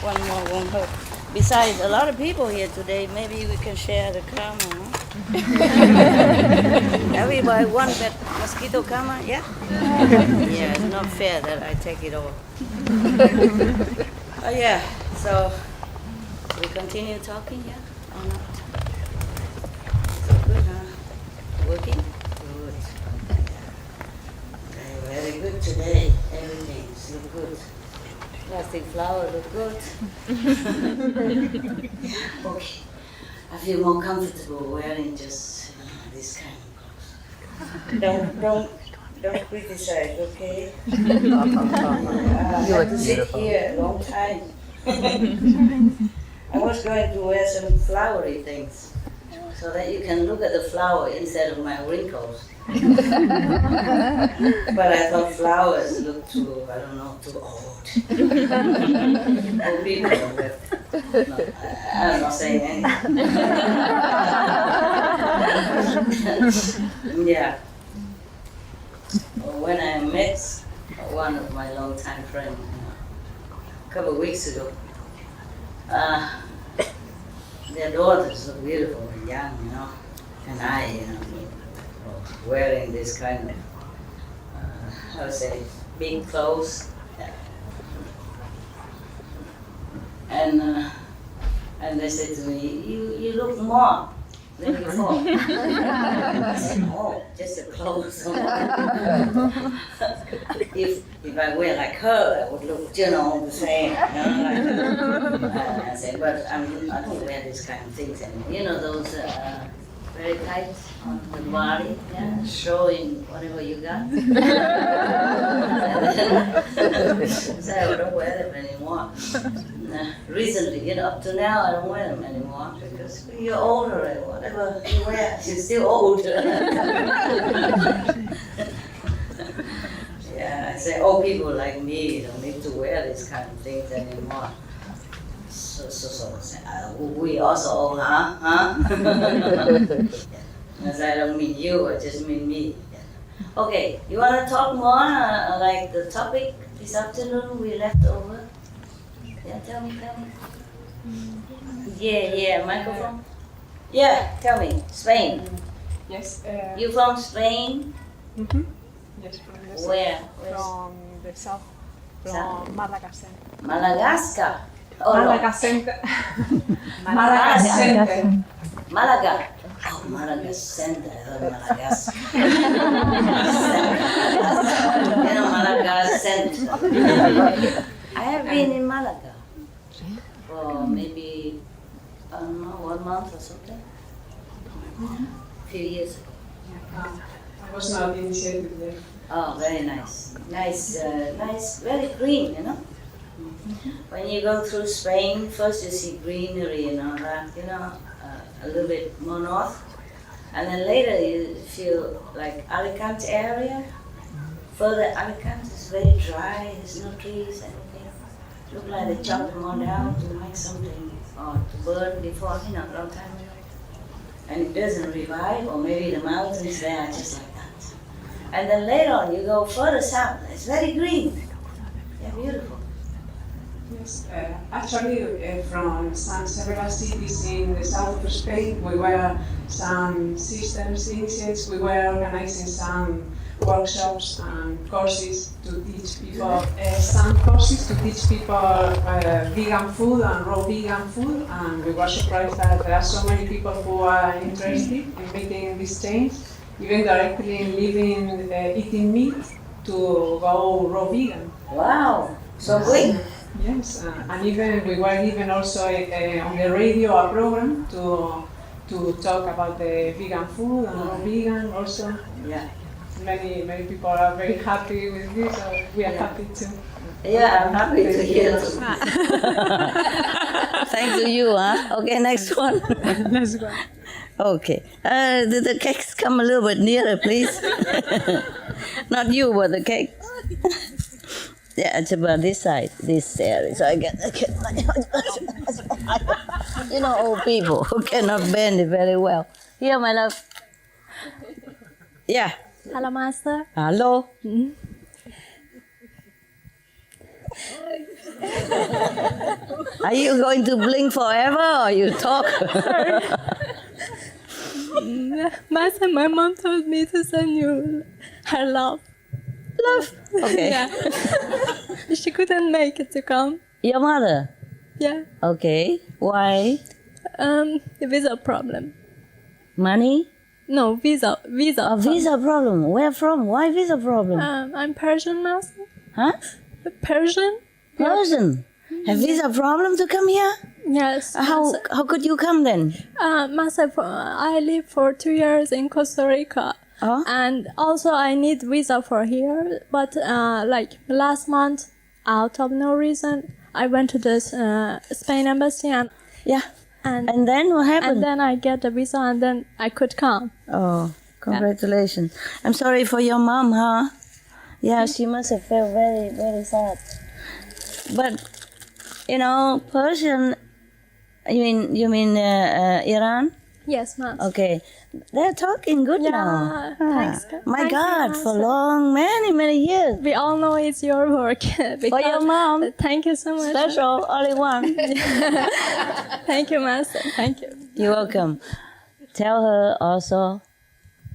One more won't hurt. Besides, a lot of people here today. Maybe we can share the karma. Huh? Everybody want that mosquito karma? Yeah? Yeah, it's not fair that I take it all. Oh yeah, so we continue talking, yeah? Or not? So good, huh? Working? Good. Okay, very good today. Everything's look good. Plastic flower look good. Okay. I feel more comfortable wearing just this kind of clothes. Don't criticize, okay? I have to sit here a long time. I was going to wear some flowery things so that you can look at the flower instead of my wrinkles. But I thought flowers look too, I don't know, too old. Old people, but no, I'm not saying anything. Yeah. When I met one of my long-time friends a couple of weeks ago, their daughters look beautiful and young, and I, wearing this kind of, how to say, big clothes. And they said to me, you look more than before. I said, oh, just the clothes. If I wear like her, I would look, the same. Like I said, but I don't wear this kind of things anymore. Those very tight on the body, yeah, showing whatever you got. So I don't wear them anymore. Recently, up to now, I don't wear them anymore because you're older and whatever you wear, you're still old. Yeah, I say, old people like me don't need to wear these kind of things anymore. So we also old, huh? As I don't mean you, I just mean me. Okay, you want to talk more, like the topic this afternoon we left over? Yeah, tell me. Yeah, microphone. Yeah, tell me, Spain. Yes. You from Spain? Mm-hmm. Yes, from the south. Where? From the south. From Madagascar. Madagascar. Oh, Madagascar. Madagascar. Malaga. Oh, Malaga Center. I heard Madagascar. Malaga Center. I have been in Malaga for maybe, I don't know, 1 month or something. A few years ago. I was not initiated there. Oh, very nice. Nice, very green, When you go through Spain, first you see greenery and all that, a little bit more north. And then later you feel like Alicante area. Further Alicante is very dry, there's no trees, anything. Look like they chopped them all down to make something or to burn before, a long time ago. And it doesn't revive, or maybe the mountains there are just like that. And then later on you go further south, it's very green. They're beautiful. Yes, actually from several cities in the south of Spain, we were some systems initiates, we were organizing some workshops and courses to teach people, vegan food and raw vegan food, and we were surprised that there are so many people who are interested in making this change, even directly eating meat to go raw vegan. Wow, so quick. Yes, and even we were given also on the radio a program to talk about the vegan food and raw vegan also. Yeah. Many people are very happy with this, so we are happy too. Yeah, I'm happy to hear too. Thanks to you, huh? Okay, next one. Next one. Okay. The cakes come a little bit nearer, please. Not you, but the cake. Yeah, it's about this side, this area. So I get old people who cannot bend it very well. Here, my love. Yeah. Hello, Master. Hello. Are you going to blink forever or you talk? Master, my mom told me to send you her love. Love. Okay. Yeah. She couldn't make it to come. Your mother? Yeah. Okay. Why? The visa problem. Money? No, visa. A visa problem. Where from? Why visa problem? I'm Persian, Master. Huh? Persian? Persian. Have visa problem to come here? Yes. How could you come then? Master, I lived for 2 years in Costa Rica. Oh? And also I need visa for here. But like last month, out of no reason, I went to the Spain embassy and Yeah. and then what happened? then I get the visa and then I could come. Oh, congratulations. I'm sorry for your mom, huh? Yeah, she must have felt very, very sad. But, Persian, you mean Iran? Yes, ma'am. Okay. They're talking good Yeah, now. thanks. My Thank you, God, for Master. many years. We all know it's your work. For your mom. Thank you so much. Special, only one. Thank you, Master. Thank you. You're welcome. Tell her also,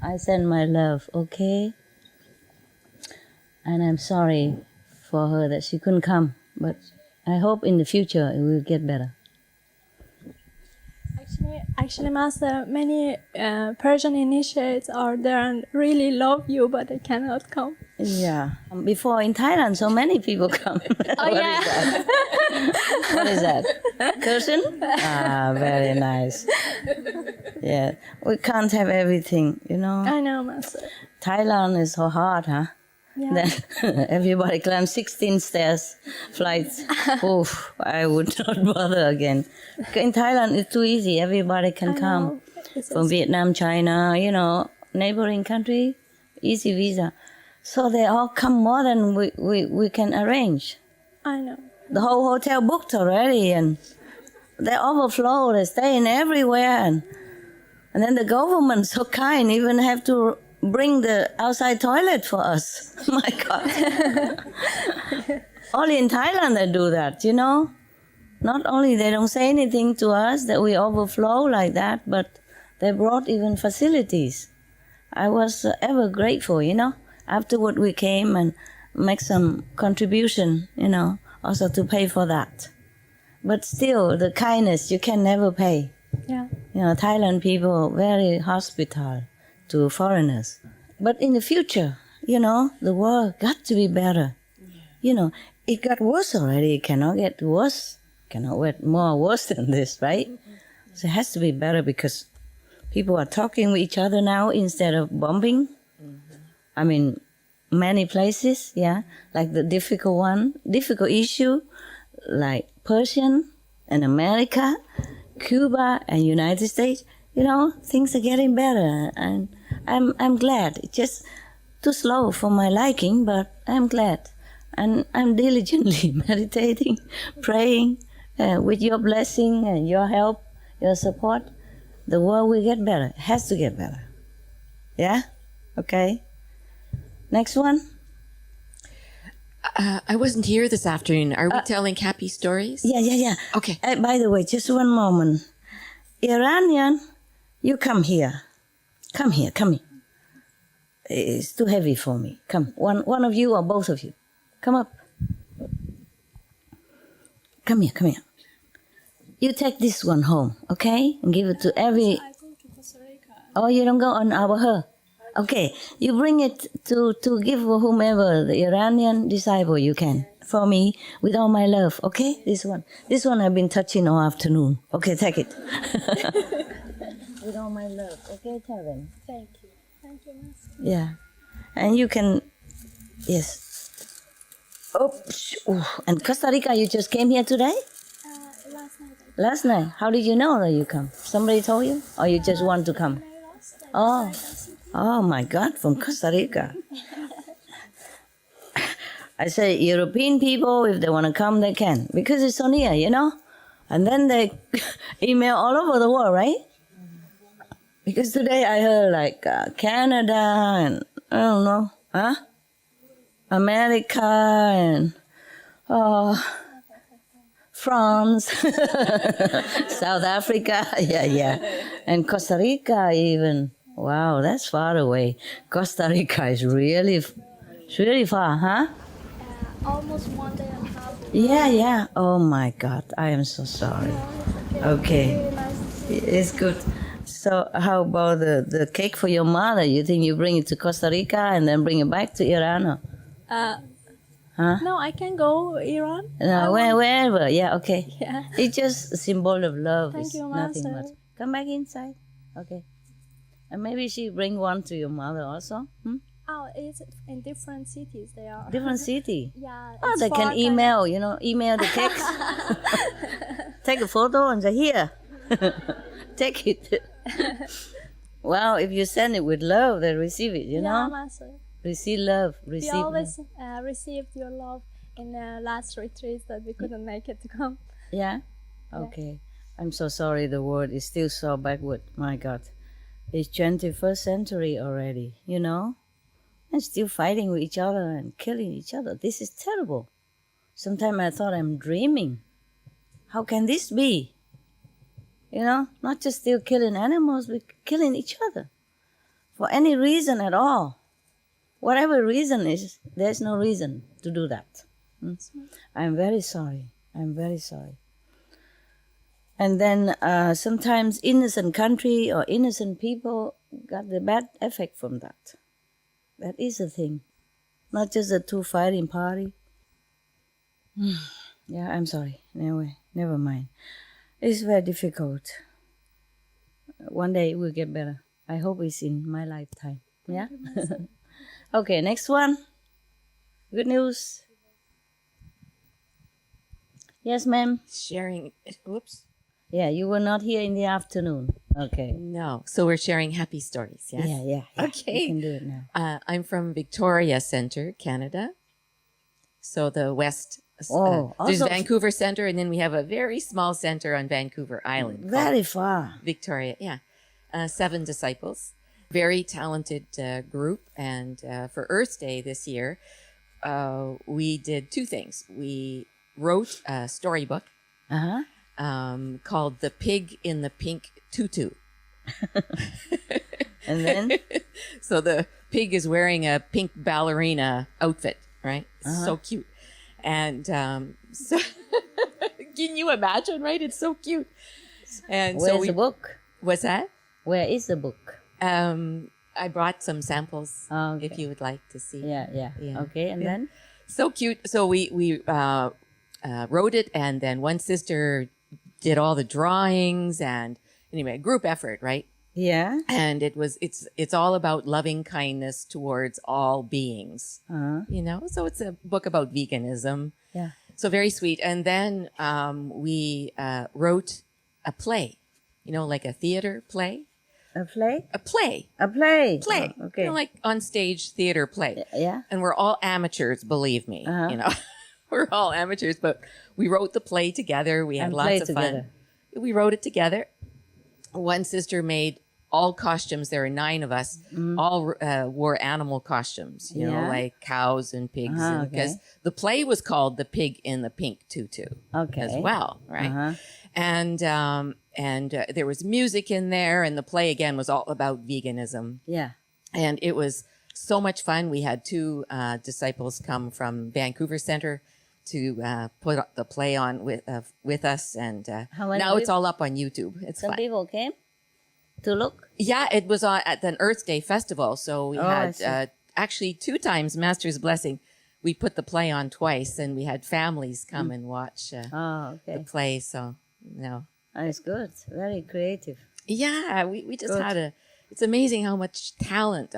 I send my love, okay? And I'm sorry for her that she couldn't come, but I hope in the future it will get better. Actually, Master, many Persian initiates are there and really love you, but they cannot come. Yeah. Before in Thailand, so many people come. Oh, yeah. What is that? Curtain? Ah, very nice. Yeah. We can't have everything, I know, Master. Thailand is so hard, huh? Yeah. Then everybody climbs 16 stairs, flights. Oof, I would not bother again. In Thailand, it's too easy. Everybody can come. From Vietnam, China, neighboring country, easy visa. So they all come more than we can arrange. I know. The whole hotel booked already, and they overflow. They stay in everywhere, and then the government so kind, even have to bring the outside toilet for us. My God. Only in Thailand they do that, Not only they don't say anything to us that we overflow like that, but they brought even facilities. I was ever grateful, Afterward we came and make some contribution, also to pay for that. But still, the kindness you can never pay. Yeah. Thailand people very hospitable to foreigners. But in the future, the world got to be better. It got worse already. It cannot get worse. Cannot get more worse than this, right? So it has to be better because people are talking with each other now instead of bombing. I mean, many places, like the difficult issue, like Persian and America, Cuba and United States, things are getting better, and I'm glad. It's just too slow for my liking, but I'm glad, and I'm diligently meditating, praying, with your blessing and your help, your support. The world will get better. It has to get better. Yeah? Okay. Next one. I wasn't here this afternoon. Are we telling happy stories? Yeah. Okay. By the way, just one moment. Iranian, you come here. Come here. It's too heavy for me. Come. One of you or both of you. Come up. Come here. You take this one home, okay? And give it to every... I go to Costa Rica. Oh, you don't go on her? Okay, you bring it to give whomever, the Iranian disciple you can. For me, with all my love, okay? This one I've been touching all afternoon. Okay, take it. With all my love, okay? Tell them. Thank you, Master. Yeah. And you can, yes. Oops. Ooh. And Costa Rica, you just came here today? Last night. Last night. How did you know that you come? Somebody told you? Or you just want to come? Oh my God, from Costa Rica. I say European people, if they want to come, they can. Because it's so near, And then they email all over the world, right? Because today I heard like Canada and, I don't know, America and France, South Africa, yeah, and Costa Rica even. Wow, that's far away. Costa Rica is it's really far, huh? Almost 1 day and a half. Yeah. Oh my God, I am so sorry. Okay. Really nice to see you. It's good. So how about the cake for your mother? You think you bring it to Costa Rica and then bring it back to Iran? Or? Huh? No, I can go Iran. No, wherever. Yeah, okay. Yeah. It's just a symbol of love. Thank It's you, nothing Master. much. Come back inside. Okay. And maybe she bring one to your mother also. Oh, it's in different cities. They are Different city. Yeah. Oh, it's they far, can kind of- email, email the text. Take a photo and say, here, take it. Well, if you send it with love, they receive it, you Yeah, know? Master. Receive love, We receive love. always received your love in the last retreats that we couldn't make it to come. Yeah? Okay. I'm so sorry the world is still so backward. My God. It's 21st century already, you know? And still fighting with each other and killing each other. This is terrible. Sometimes I thought I'm dreaming. How can this be? You know, not just still killing animals, but killing each other. For any reason at all. Whatever reason is, there's no reason to do that. I'm very sorry. I'm very sorry. And then sometimes innocent country or innocent people got the bad effect from that. That is the thing. Not just the two fighting party. Yeah, I'm sorry. Never mind. It's very difficult. One day it will get better. I hope it's in my lifetime. Yeah? Okay, next one. Good news. Yes, ma'am. Sharing. Whoops. Yeah, you were not here in the afternoon. Okay. No. So we're sharing happy stories. Yes. Yeah. Okay. You can do it now. I'm from Victoria Centre, Canada. So the west. Oh, there's also- Vancouver Centre, and then we have a very small centre on Vancouver Island. Very far. Victoria, yeah. 7 disciples. Very talented group. And for Earth Day this year, we did 2 things. We wrote a storybook Uh-huh. called The Pig in the Pink Tutu. And then? So the pig is wearing a pink ballerina outfit, right? So cute. And so can you imagine, right? It's so cute. And Where's so we, the book? what's that? Where is the book? I brought some samples Oh, okay. if you would like to see. Yeah. Yeah. Okay, and then? So cute. So we wrote it, and then one sister did all the drawings, and anyway, group effort, right? Yeah. And it's all about loving kindness towards all beings. Uh-huh. You know, so it's a book about veganism. Yeah. So very sweet. And then we wrote a play, you know, like a theater play. A play? A play. A play. Play. Oh, okay. You know, like on stage theater play. Yeah. And we're all amateurs, believe me. Uh-huh. You know, we're all amateurs, but we wrote the play together. We had And lots played of together. fun. We wrote it together. One sister made all costumes. There are 9 of us. All wore animal costumes, you know, Yeah. like cows and pigs. Uh-huh, Because okay. the play was called The Pig in the Pink Tutu Okay. as well, right? Uh-huh. And there was music in there, and the play again was all about veganism. Yeah. And it was so much fun. We had 2 disciples come from Vancouver Centre to put the play on with us, and How many now it's people? all up on YouTube. It's Some fun. people came to look. Yeah, it was at an Earth Day festival, so we Oh, I had see. actually 2 times Master's Blessing. We put the play on twice, and we had families come and watch Oh, the okay. play. So That's good. Very creative. yeah, we just Good. had it's amazing how much talent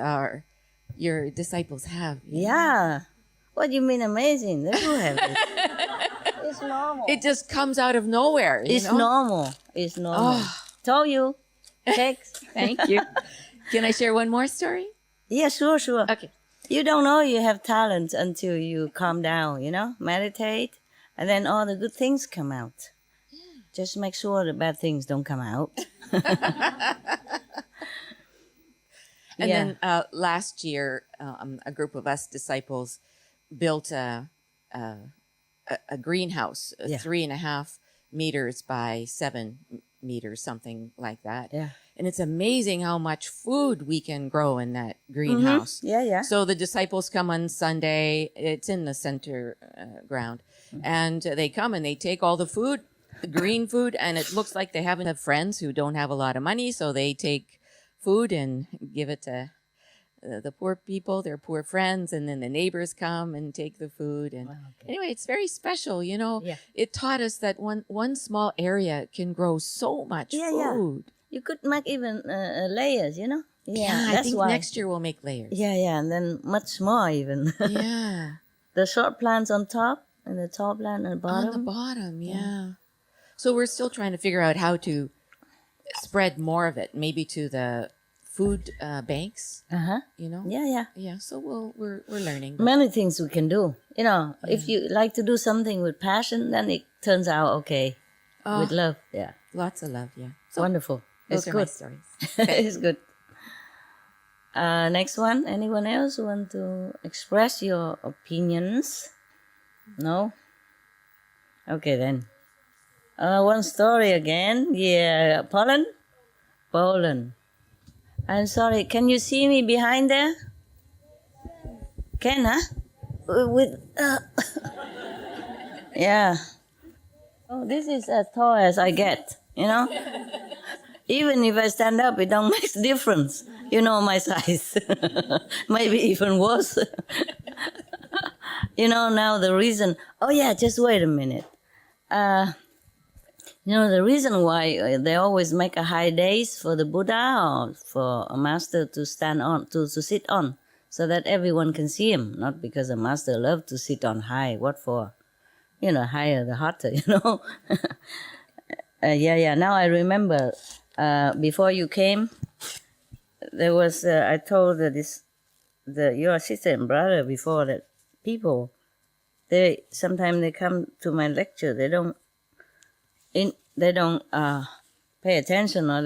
your disciples have. you know? Yeah. What do you mean amazing? They do have it. It's normal. It just comes out of nowhere. It's you know? normal. It's normal. Told you. Text. Thank you. Can I share one more story? Yeah, sure. Okay. You don't know you have talent until you calm down, you know, meditate, and then all the good things come out. Just make sure the bad things don't come out. And Yeah. then last year, a group of us disciples built a a greenhouse, Yeah. 3.5 meters by 7 meters, something like that. Yeah. And it's amazing how much food we can grow in that greenhouse. Yeah, yeah. So the disciples come on Sunday. It's in the center ground. And they come and they take all the food, the green food, and it looks like they haven't have friends who don't have a lot of money. So they take food and give it to the poor people, their poor friends, and then the neighbors come and take the food. And anyway, it's very special, you know. Yeah. It taught us that one small area can grow so much food. You could make even layers, you know. Yeah, I that's think why. next year we'll make layers. Yeah, and then much more even. Yeah. The short plants on top and the tall plant on the bottom. On the bottom, yeah. So we're still trying to figure out how to spread more of it, maybe to the food banks, you know? Yeah. Yeah, so we're learning. Many things we can do. You know, if you like to do something with passion, then it turns out okay. With love, yeah. Lots of love, yeah. So Wonderful. those It's are good. my stories. It's good. Next one. Anyone else want to express your opinions? No? Okay then. One story again. Yeah, Poland. I'm sorry. Can you see me behind there? Can, huh? With yeah. Oh, this is as tall as I get. You know. Even if I stand up, it don't make a difference. You know my size. Maybe even worse. You know now the reason. Oh yeah, just wait a minute. You know the reason why they always make a high days for the Buddha or for a master to stand on, to sit on, so that everyone can see him. Not because a master loves to sit on high. What for? You know, higher the hotter. You know. Yeah. Now I remember. Before you came, there was I told your sister and brother before that people sometimes they come to my lecture, they don't pay attention, or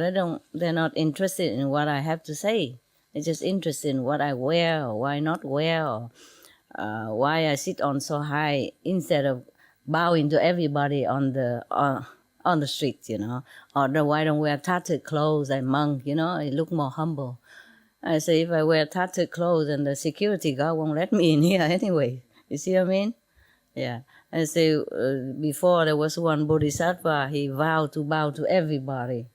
they're not interested in what I have to say. They're just interested in what I wear or why not wear, or why I sit on so high instead of bowing to everybody on the street, you know, or why don't wear tattered clothes and monk, you know, it look more humble. I say if I wear tattered clothes, and the security guard won't let me in here anyway. You see what I mean? Yeah. I say before there was one bodhisattva, he vowed to bow to everybody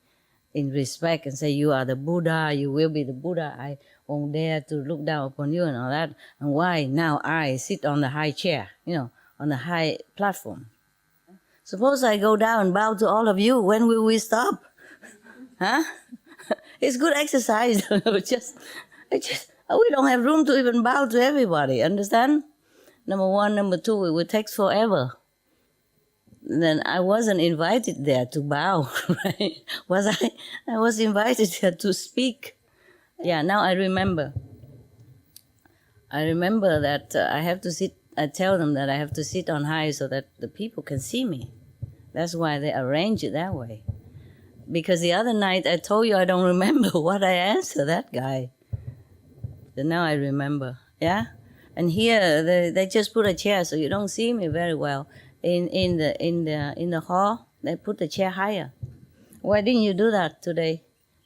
in respect and say, you are the Buddha, you will be the Buddha. I won't dare to look down upon you and all that. And why now I sit on the high chair, you know, on the high platform? Suppose I go down and bow to all of you. When will we stop? Huh? It's good exercise. We don't have room to even bow to everybody. Understand? Number one, number two, it would take forever. Then I wasn't invited there to bow, right? Was I? I was invited there to speak. Yeah. Now I remember. I remember that I have to sit. I tell them that I have to sit on high so that the people can see me. That's why they arrange it that way. Because the other night I told you I don't remember what I answered that guy. But now I remember. Yeah? And here they just put a chair so you don't see me very well. In the hall, they put the chair higher. Why didn't you do that today?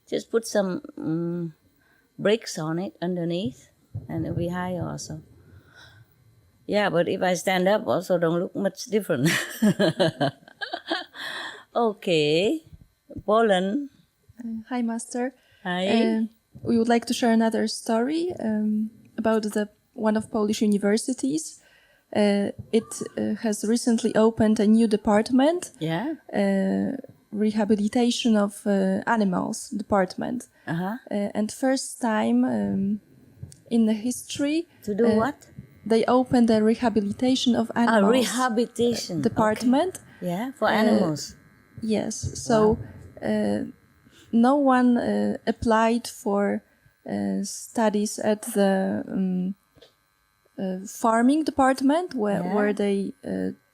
Just put some bricks on it underneath, and it'll be higher also. Yeah, but if I stand up, also don't look much different. Okay, Poland. Hi, Master. Hi. We would like to share another story about one of Polish universities. It has recently opened a new department. Yeah. Rehabilitation of animals department. And first time in the history. To do what? They opened a rehabilitation of animals. A rehabilitation department. Okay. Yeah, for animals. Yes. So no one applied for studies at the farming department where they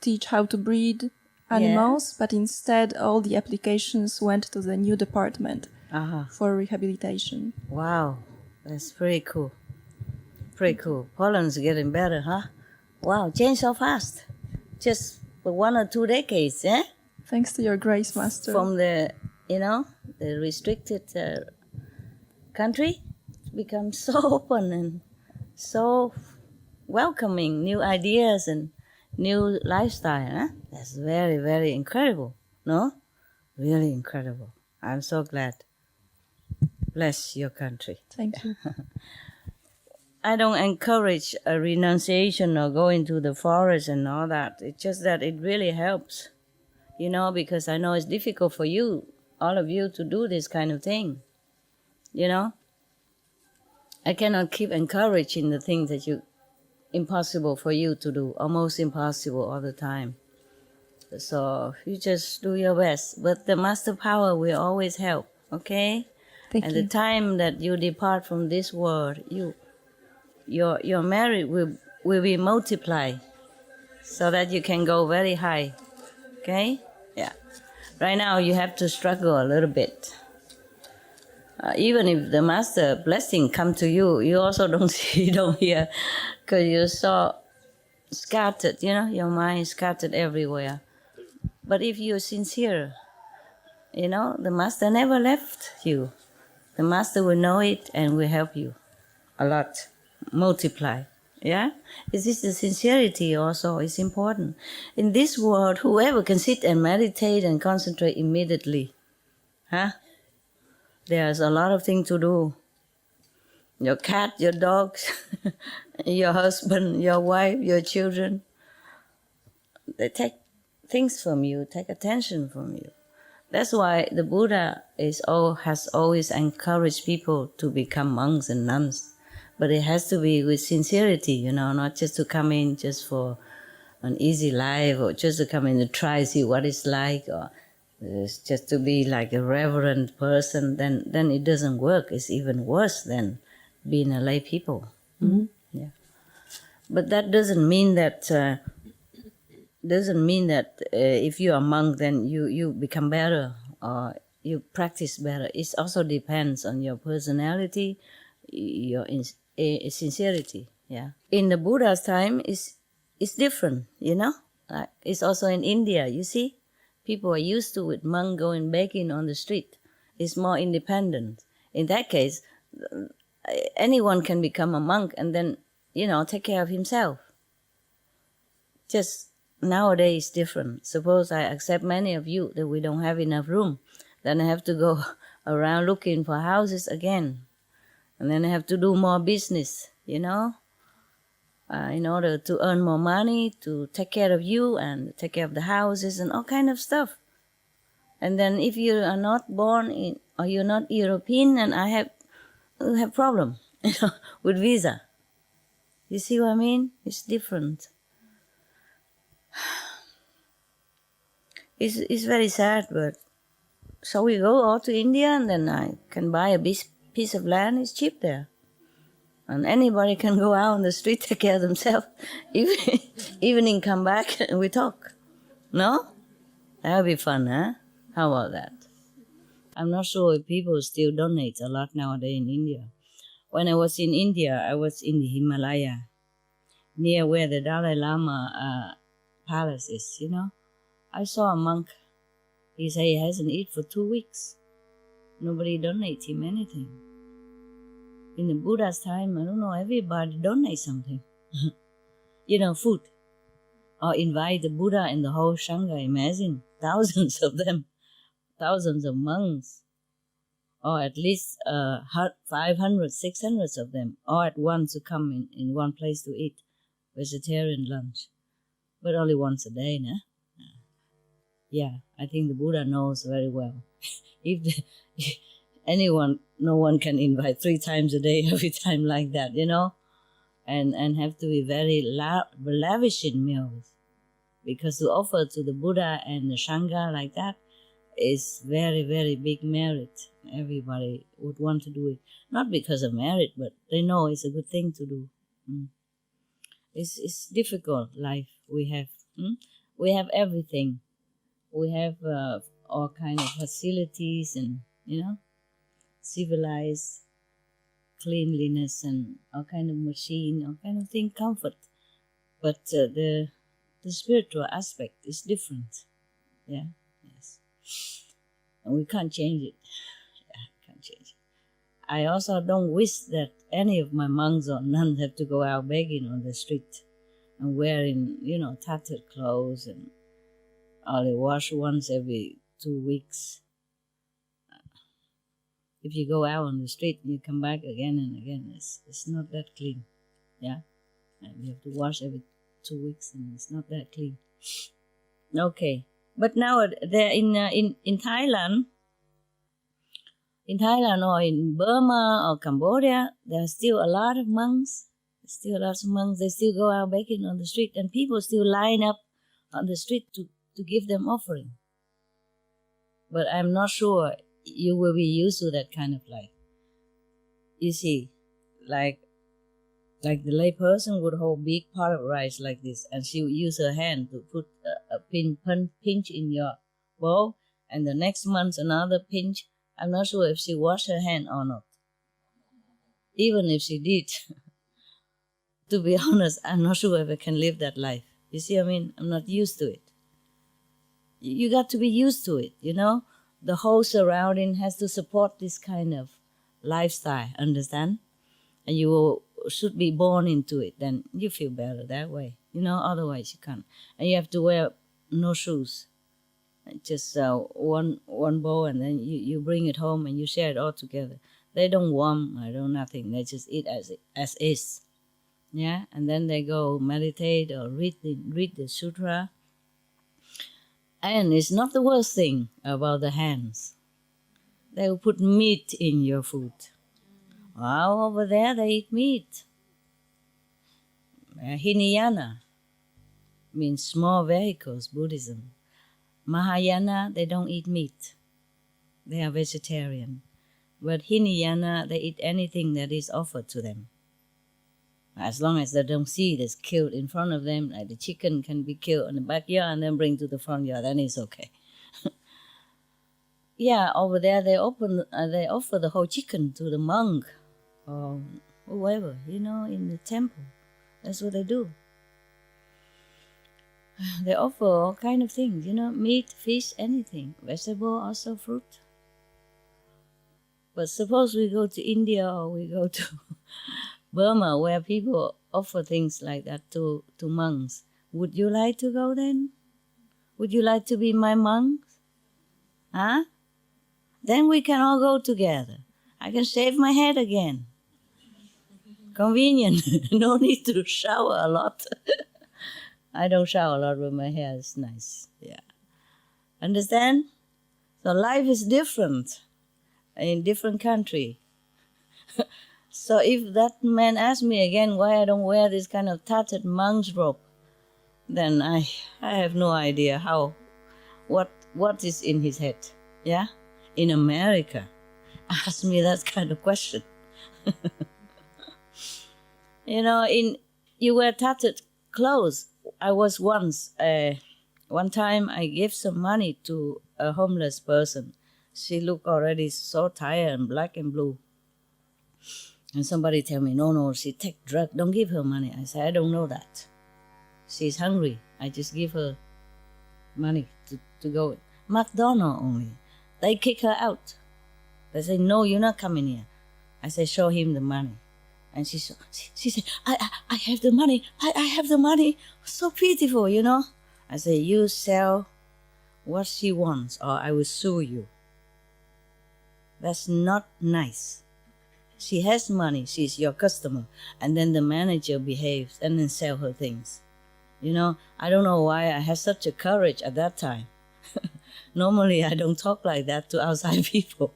teach how to breed animals, but instead all the applications went to the new department for rehabilitation. Wow, that's pretty cool. Pretty cool. Poland's getting better, huh? Wow, changed so fast. just for 1 or 2 decades, Thanks to your grace, Master. from the restricted country, become so open and so welcoming new ideas and new lifestyle. That's very, very incredible. No? Really incredible. I'm so glad. Bless your country. Thank you. I don't encourage a renunciation or going to the forest and all that. It's just that it really helps, because I know it's difficult for you, all of you, to do this kind of thing. I cannot keep encouraging the things that impossible for you to do, almost impossible all the time. So you just do your best. But the Master Power will always help, okay? Thank and you. the time that you depart from this world, your merit will be multiplied so that you can go very high, okay? Yeah. Right now you have to struggle a little bit. Even if the Master blessing come to you, you also don't see, don't hear, because you're so scattered, your mind is scattered everywhere. But if you're sincere, the Master never left you. The Master will know it and will help you a lot, multiply. Yeah? This is the sincerity also is important. In this world, whoever can sit and meditate and concentrate immediately, there's a lot of things to do. Your cat, your dogs, your husband, your wife, your children, they take things from you, take attention from you. That's why the Buddha has always encouraged people to become monks and nuns. But it has to be with sincerity, not just to come in just for an easy life or just to come in to try see what it's like, or just to be like a reverent person. Then it doesn't work. It's even worse than being a lay people. Mm-hmm. Yeah. But that doesn't mean that if you're a monk then you become better or you practice better. It also depends on your personality, your sincerity. Yeah. In the Buddha's time, it's different. Like it's also in India. You see, people are used to with monk going begging on the street. It's more independent. In that case, anyone can become a monk and then take care of himself. Just nowadays it's different. Suppose I accept many of you that we don't have enough room, then I have to go around looking for houses again, and then I have to do more business, in order to earn more money, to take care of you and take care of the houses and all kind of stuff. And then if you are not born in, or you're not European, and I have problem, with visa. You see what I mean? It's different. It's very sad, but so we go all to India, and then I can buy a piece of land. It's cheap there, and anybody can go out on the street, take care of themselves. Evening, come back and we talk. No, that would be fun, huh? How about that? I'm not sure if people still donate a lot nowadays in India. When I was in India, I was in the Himalaya, near where the Dalai Lama palace is. I saw a monk. He said he hasn't eaten for 2 weeks. Nobody donates him anything. In the Buddha's time, I don't know, everybody donates something. Food. Or invite the Buddha and the whole Sangha. Imagine, thousands of them, thousands of monks. Or at least 500, 600 of them, all at once to come in one place to eat vegetarian lunch. But only once a day, nah? Yeah, I think the Buddha knows very well. If no one can invite 3 times a day every time like that, and have to be very lavish in meals. Because to offer to the Buddha and the Sangha like that is very, very big merit. Everybody would want to do it. Not because of merit, but they know it's a good thing to do. It's difficult life we have. We have everything. We have all kind of facilities and, civilized cleanliness and all kind of machine, all kind of thing, comfort. But the the spiritual aspect is different. Yeah, yes. And we can't change it. Yeah, can't change it. I also don't wish that any of my monks or nuns have to go out begging on the street and wearing, tattered clothes and only wash once every 2 weeks. If you go out on the street and you come back again and again, it's not that clean. Yeah, and you have to wash every 2 weeks, and it's not that clean. Okay, but now they're in Thailand. In Thailand or in Burma or Cambodia, there are still a lot of monks. Still lots of monks. They still go out begging on the street, and people still line up on the street to give them offering. But I'm not sure you will be used to that kind of life. You see, like the lay person would hold big pot of rice like this, and she would use her hand to put a pinch in your bowl, and the next month another pinch. I'm not sure if she washed her hand or not. Even if she did, to be honest, I'm not sure if I can live that life. You see what I mean? I'm not used to it. You got to be used to it, The whole surrounding has to support this kind of lifestyle, understand? And you should be born into it, then you feel better that way, otherwise you can't. And you have to wear no shoes. Just one bowl, and then you bring it home and you share it all together. They don't warm, nothing. They just eat as is. Yeah, and then they go meditate or read the sutra. And it's not the worst thing about the hands. They will put meat in your food. Wow, over there they eat meat. Hinayana means small vehicles, Buddhism. Mahayana, they don't eat meat. They are vegetarian. But Hinayana, they eat anything that is offered to them. As long as they don't see it is killed in front of them, like the chicken can be killed in the backyard and then bring to the front yard, then it's okay. Yeah, over there they offer the whole chicken to the monk or whoever, in the temple. That's what they do. They offer all kind of things, meat, fish, anything, vegetable, also fruit. But suppose we go to India or we go to Burma, where people offer things like that to monks. Would you like to go then? Would you like to be my monk? Huh? Then we can all go together. I can shave my head again. Convenient. No need to shower a lot. I don't shower a lot, but my hair is nice. Yeah. Understand? So life is different in different country. So if that man asks me again why I don't wear this kind of tattered monk's robe, then I have no idea what is in his head. Yeah? In America, ask me that kind of question. You wear tattered clothes. I was one time I gave some money to a homeless person. She looked already so tired and black and blue. And somebody tell me, no, she take drug, don't give her money. I said, I don't know that. She's hungry. I just give her money to go. McDonald's only. They kick her out. They say, no, you're not coming here. I say, show him the money. And she said, I have the money. I have the money. So pitiful, I say, you sell what she wants or I will sue you. That's not nice. She has money. She's your customer. And then the manager behaves and then sell her things. I don't know why I had such a courage at that time. Normally, I don't talk like that to outside people.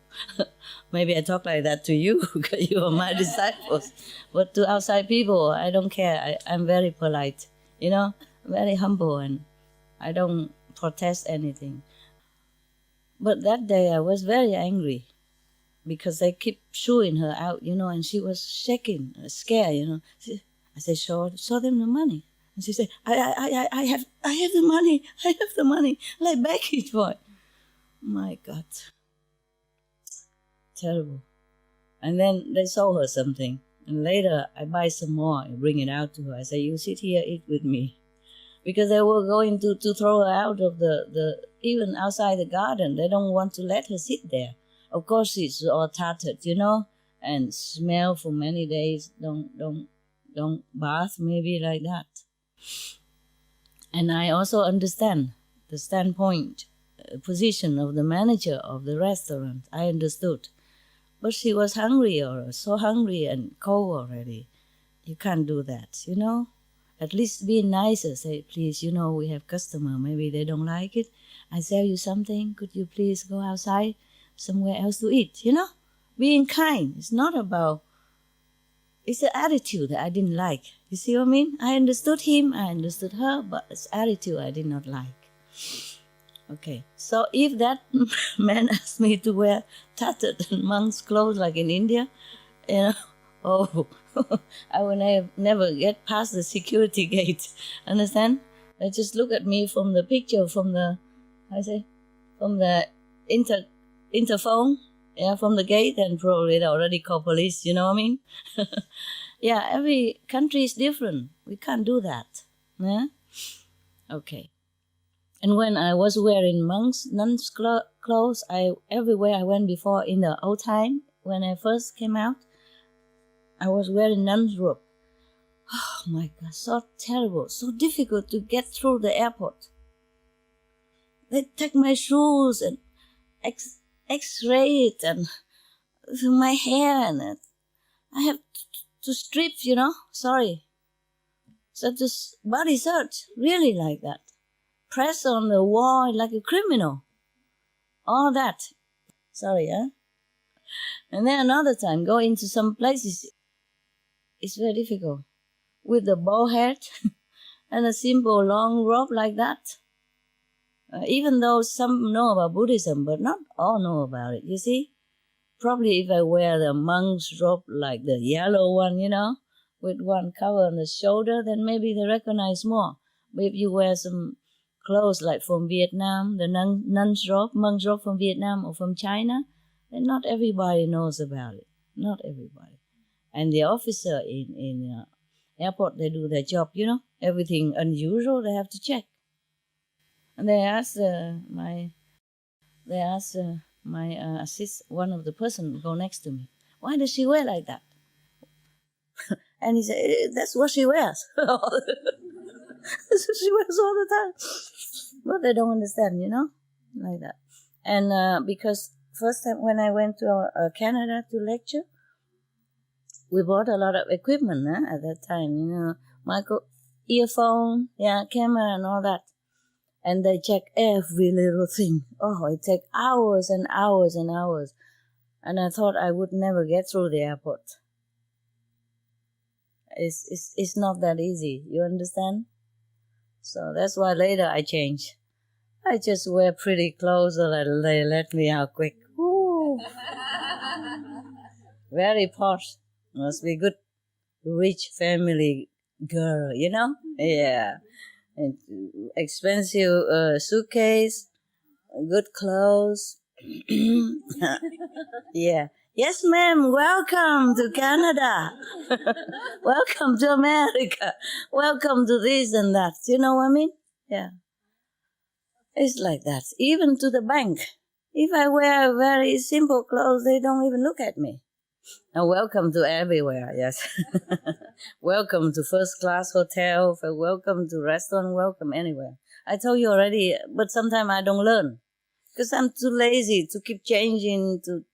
Maybe I talk like that to you because you are my disciples. But to outside people, I don't care. I'm very polite, very humble, and I don't protest anything. But that day, I was very angry because they keep shooing her out, and she was shaking, scared, I said, show them the money. And she said, I have the money. I have the money. Like begging for it. My God. Terrible. And then they sold her something. And later I buy some more and bring it out to her. I say, you sit here, eat with me. because they were going to throw her out of the even outside the garden. They don't want to let her sit there. Of course, it's all tattered, and smell for many days. Don't bath, maybe like that. And I also understand the standpoint, position of the manager of the restaurant. I understood. But she was hungry, or so hungry and cold already. You can't do that, At least be nicer. Say, please, we have customer. Maybe they don't like it. I sell you something. Could you please go outside somewhere else to eat, Being kind. It's not about... It's the attitude that I didn't like. You see what I mean? I understood him, I understood her, but it's attitude I did not like. Okay, so if that man asked me to wear tattered monk's clothes like in India, oh, I would never get past the security gate. Understand? They just look at me from the picture, from the interphone. Yeah, from the gate, and probably they already call police, you know what I mean? Yeah, every country is different. We can't do that. Yeah? Okay. And when I was wearing nuns' clothes, everywhere I went before in the old time, when I first came out, I was wearing nun's robe. Oh my God, so terrible, so difficult to get through the airport. They take my shoes and X-ray it and my hair, and I have to strip, sorry. So just body search, really like that. Press on the wall like a criminal. All that. Sorry, And then another time, go into some places, it's very difficult. With the bald head and a simple long robe like that. Even though some know about Buddhism, but not all know about it, you see? Probably if I wear the monk's robe like the yellow one, with one cover on the shoulder, then maybe they recognize more. But if you wear some clothes like from Vietnam, the nun's robe, monk's robe from Vietnam or from China, then not everybody knows about it. Not everybody. And the officer in airport, they do their job, Everything unusual, they have to check. And they asked my one of the person go next to me, why does she wear like that? And he said, that's what she wears. That's what she wears all the time. But they don't understand, like that. And because first time when I went to Canada to lecture, we bought a lot of equipment at that time, earphone, camera and all that. And they check every little thing. Oh, it takes hours and hours and hours. And I thought I would never get through the airport. It's not that easy, you understand? So that's why later I changed. I just wear pretty clothes so that they let me out quick. Woo. Very posh. Must be good, rich family girl, Yeah. And expensive suitcase, good clothes. Yeah. Yes, ma'am. Welcome to Canada. Welcome to America. Welcome to this and that. You know what I mean? Yeah. It's like that. Even to the bank. If I wear very simple clothes, they don't even look at me. Now, welcome to everywhere, yes. Welcome to first class hotel, welcome to restaurant, welcome anywhere. I told you already, but sometimes I don't learn. Because I'm too lazy to keep changing to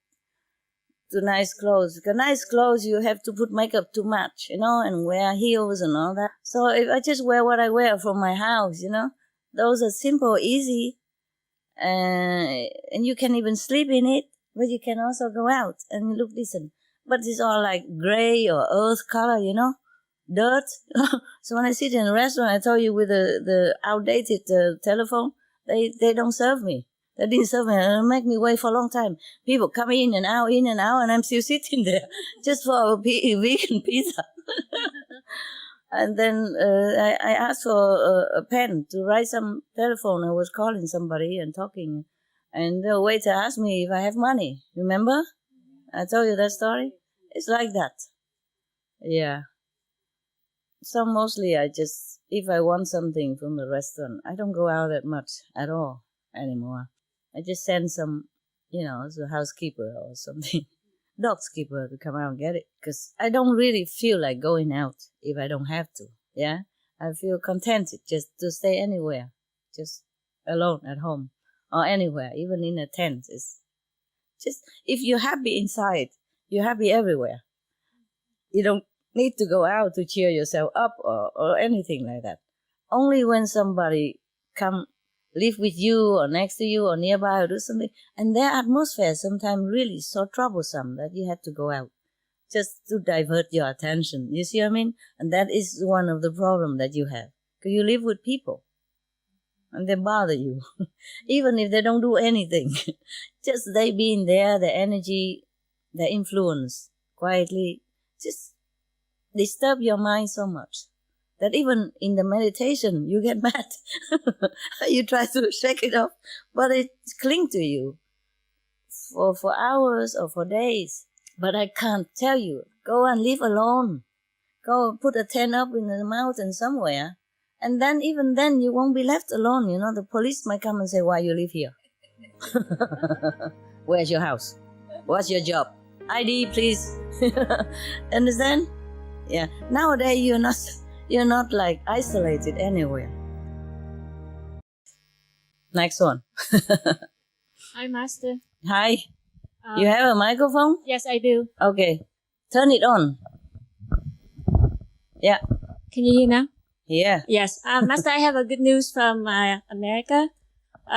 nice clothes. Because nice clothes, you have to put makeup too much, and wear heels and all that. So if I just wear what I wear from my house, those are simple, easy, and you can even sleep in it, but you can also go out and look decent. But it's all like gray or earth color, dirt. So when I sit in a restaurant, I told you with the outdated telephone, they don't serve me. They didn't serve me. They make me wait for a long time. People come in and out, and I'm still sitting there just for a vegan pizza. And then I asked for a pen to write some telephone. I was calling somebody and talking. And the waiter asked me if I have money. Remember? I told you that story? It's like that. Yeah. So mostly I just if I want something from the restaurant, I don't go out that much at all anymore. I just send some, as a housekeeper or something, dog's keeper to come out and get it. Because I don't really feel like going out if I don't have to. Yeah, I feel contented just to stay anywhere, just alone at home or anywhere, even in a tent. It's just, if you're happy inside, you're happy everywhere. You don't need to go out to cheer yourself up or anything like that. Only when somebody come live with you or next to you or nearby or do something, and their atmosphere sometimes really so troublesome that you have to go out just to divert your attention. You see what I mean? And that is one of the problems that you have. Because you live with people and they bother you. Even if they don't do anything. Just they being there, the energy, the influence, quietly, just disturb your mind so much that even in the meditation you get mad. You try to shake it off, but it clings to you for hours or for days. But I can't tell you, go and live alone. Go put a tent up in the mountain somewhere, and then even then you won't be left alone. The police might come and say, why you live here? Where's your house? What's your job? ID, please. Understand? Yeah. Nowadays you're not like isolated anywhere. Next one. Hi, Master. Hi. You have a microphone? Yes, I do. Okay. Turn it on. Yeah. Can you hear now? Yeah. Yes. Master, I have a good news from America.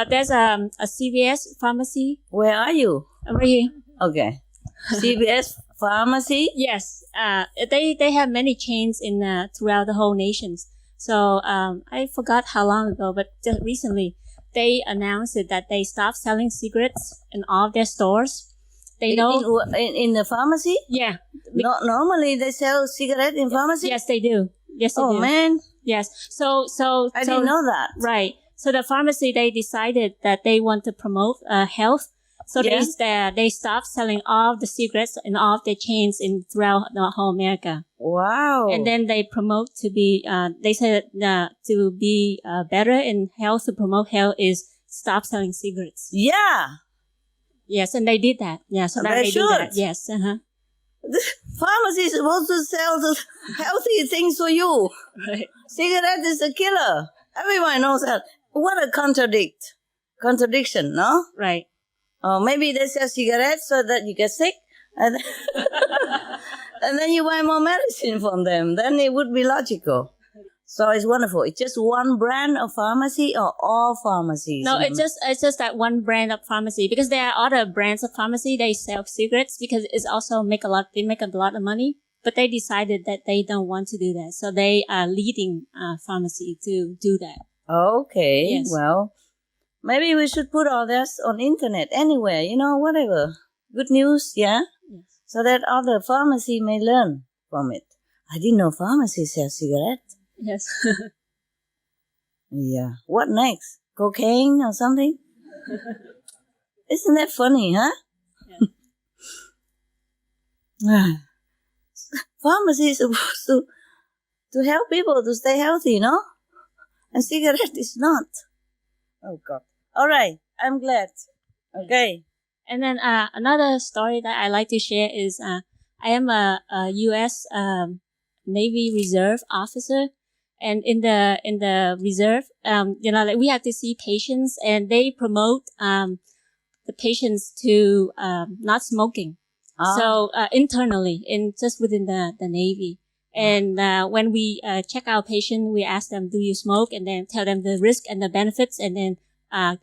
There's a CVS pharmacy. Where are you? Right here. Okay. CVS pharmacy? Yes. They have many chains in throughout the whole nations. So I forgot how long ago, but just recently they announced that they stopped selling cigarettes in all of their stores. They know in the pharmacy? Yeah. No, normally they sell cigarette in pharmacy? Yes, they do. Yes, they do. Oh man. Yes. So I didn't know that. Right. So the pharmacy, they decided that they want to promote health. So they stopped selling all of the cigarettes in all of their chains throughout the whole America. Wow. And then they promote to be, they said to be better in health, to promote health is stop selling cigarettes. Yeah. Yes, and they did that. Yeah, so now they do that. Yes. Uh-huh. The pharmacy is supposed to sell the healthy things for you. Right. Cigarette is a killer. Everyone knows that. What a contradiction, no? Right. Maybe they sell cigarettes so that you get sick, and then you buy more medicine from them. Then it would be logical. So it's wonderful. It's just one brand of pharmacy or all pharmacies? No, it's just that one brand of pharmacy, because there are other brands of pharmacy. They sell cigarettes because it's also they make a lot of money, but they decided that they don't want to do that. So they are leading pharmacy to do that. Okay. Yes. Well, maybe we should put all this on internet anywhere, whatever. Good news, yeah? Yes. So that other pharmacy may learn from it. I didn't know pharmacies sell cigarettes. Yes. Yeah. What next? Cocaine or something? Isn't that funny, huh? Yeah. Pharmacy is supposed to help people to stay healthy, no? And cigarette is not. Oh, God. All right. I'm glad. Okay. And then another story that I like to share is I am a U.S. Navy Reserve officer. And in the reserve, we have to see patients, and they promote the patients to not smoking. So internally, just within the Navy. And when we check our patient, we ask them, do you smoke? And then tell them the risk and the benefits, and then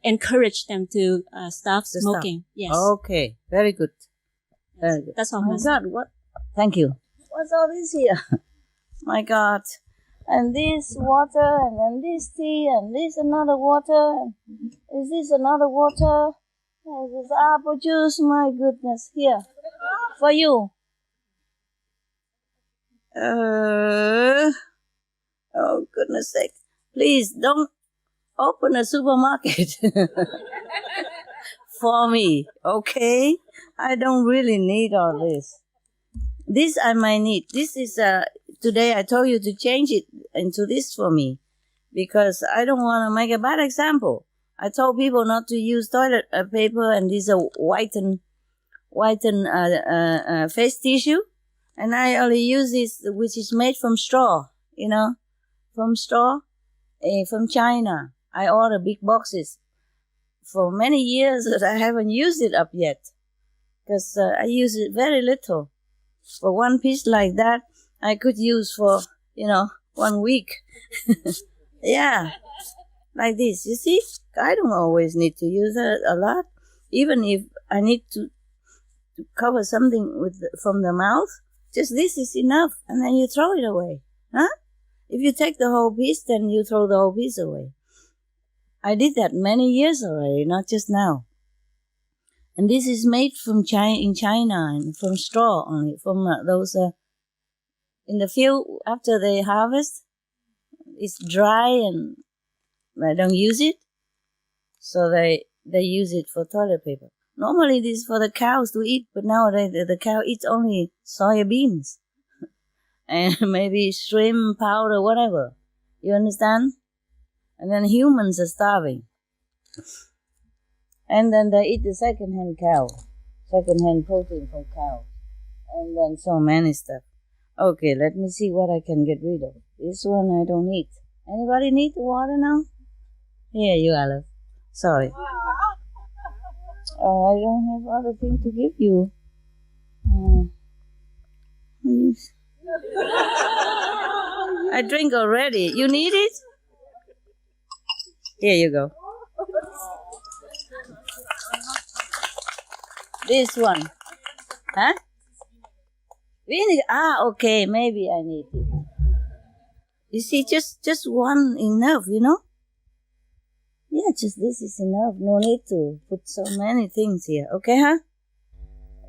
encourage them to stop smoking. Yes. Okay. Very good. Very good. That's all. My God, what? Thank you. What's all this here? My God. And this water, and then this tea, and this another water. Is this another water? This is apple juice. My goodness. Here. For you. Oh, goodness sake. Please don't open a supermarket for me, okay? I don't really need all this. This I might need. This is today I told you to change it into this for me because I don't want to make a bad example. I told people not to use toilet paper and these whiten face tissue, and I only use this which is made from straw, from straw, from China. I order big boxes for many years that I haven't used it up yet because I use it very little. For one piece like that, I could use for, 1 week. Yeah, like this. You see, I don't always need to use it a lot. Even if I need to cover something from the mouth, just this is enough, and then you throw it away. Huh? If you take the whole piece, then you throw the whole piece away. I did that many years already, not just now. And this is made from in China and from straw only, from those in the field after they harvest. It's dry and they don't use it, so they use it for toilet paper. Normally this is for the cows to eat, but nowadays the cow eats only soybeans and maybe shrimp powder, whatever. You understand? And then humans are starving. And then they eat the second-hand protein from cow. And then so many stuff. Okay, let me see what I can get rid of. This one I don't need. Anybody need the water now? Here you are, love. Sorry. I don't have other thing to give you. I drink already. You need it? Here you go. This one. Huh? Vinegar. Okay, maybe I need it. You see, just one enough, Yeah, just this is enough. No need to put so many things here. Okay, huh?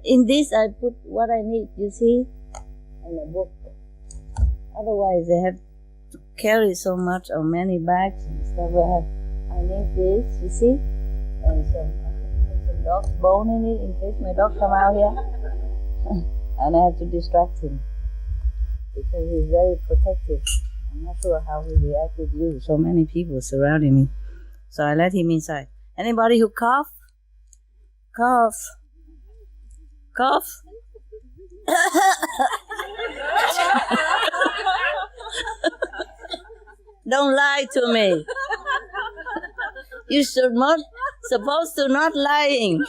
In this, I put what I need, you see? In a book. Otherwise, they have to carry so much or many bags and stuff. I need this, you see? And some dog's bone in it in case my dog come out here. And I have to distract him because he's very protective. I'm not sure how he reacts with you. So many people surrounding me. So I let him inside. Anybody who cough? Cough. Don't lie to me. You should not supposed to not lying.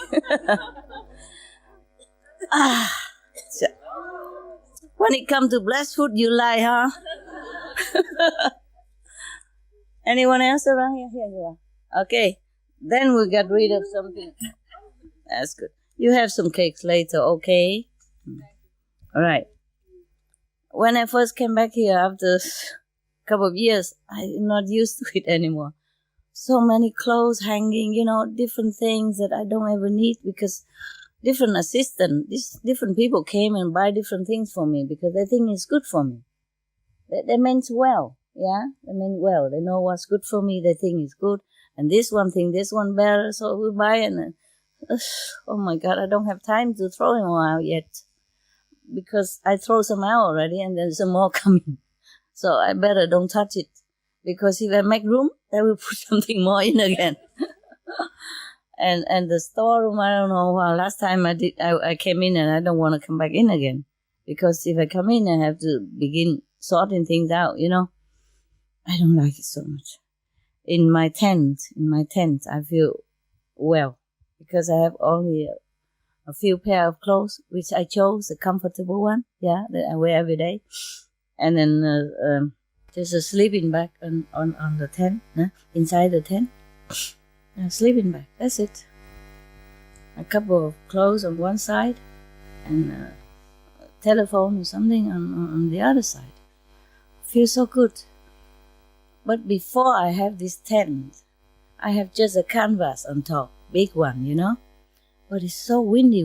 When it comes to blessed food, you lie, huh? Anyone else around here? Here you are. Okay. Then we got rid of something. That's good. You have some cakes later, okay? All right. When I first came back here after a couple of years, I'm not used to it anymore. So many clothes hanging, different things that I don't ever need because different different people came and buy different things for me because they think it's good for me. They meant well, yeah? They meant well. They know what's good for me. They think it's good. And this one thing, this one better, so we buy and oh my God, I don't have time to throw them all out yet because I throw some out already and there's some more coming. So I better don't touch it because if I make room, I will put something more in again. And the storeroom, I don't know. Last time I came in and I don't want to come back in again because if I come in, I have to begin sorting things out, I don't like it so much. In my tent, I feel well because I have only a few pair of clothes, which I chose, a comfortable one, that I wear every day. And then there's a sleeping bag on the tent, inside the tent. A sleeping bag, that's it. A couple of clothes on one side and a telephone or something on the other side. Feels so good. But before I have this tent, I have just a canvas on top, big one, But it's so windy,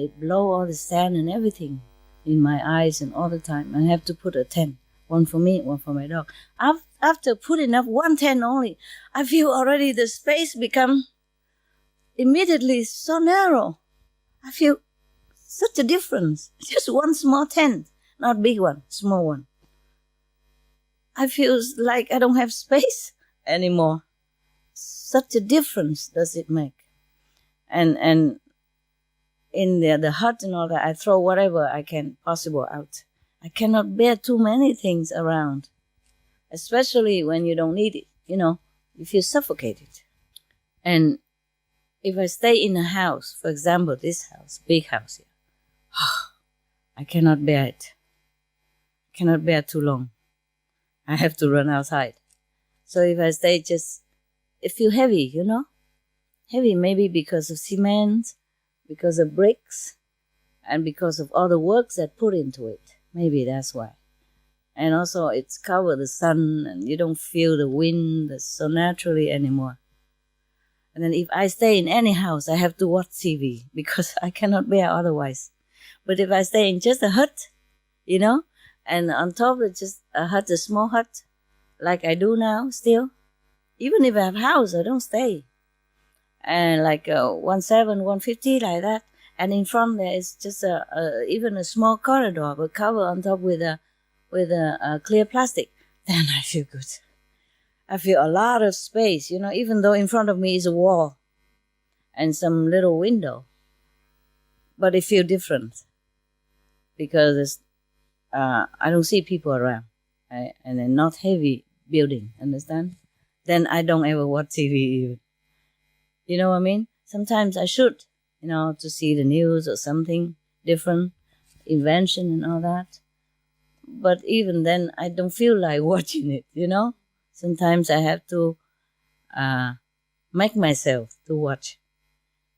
it blow all the sand and everything in my eyes and all the time. I have to put a tent, one for me, one for my dog. After putting up one tent only, I feel already the space become immediately so narrow. I feel such a difference. Just one small tent, not big one, small one. I feel like I don't have space anymore. Such a difference does it make. And in the hut and all that, I throw whatever I can possible out. I cannot bear too many things around, especially when you don't need it. You feel suffocated. And if I stay in a house, for example, this house, big house here, I cannot bear it. I cannot bear too long. I have to run outside. So if I stay it feels heavy, Heavy maybe because of cement, because of bricks, and because of all the works that put into it. Maybe that's why. And also it's covered the sun and you don't feel the wind so naturally anymore. And then if I stay in any house, I have to watch TV because I cannot bear otherwise. But if I stay in just a hut, and on top of just a hut, a small hut, like I do now still, even if I have a house, I don't stay. And like 1.7, 150 like that. And in front there is just even a small corridor, but covered on top with a clear plastic. Then I feel good. I feel a lot of space, even though in front of me is a wall and some little window. But it feels different because I don't see people around, right? And then not heavy building, understand? Then I don't ever watch TV even. You know what I mean? Sometimes I should, to see the news or something different, invention and all that. But even then, I don't feel like watching it, Sometimes I have to make myself to watch.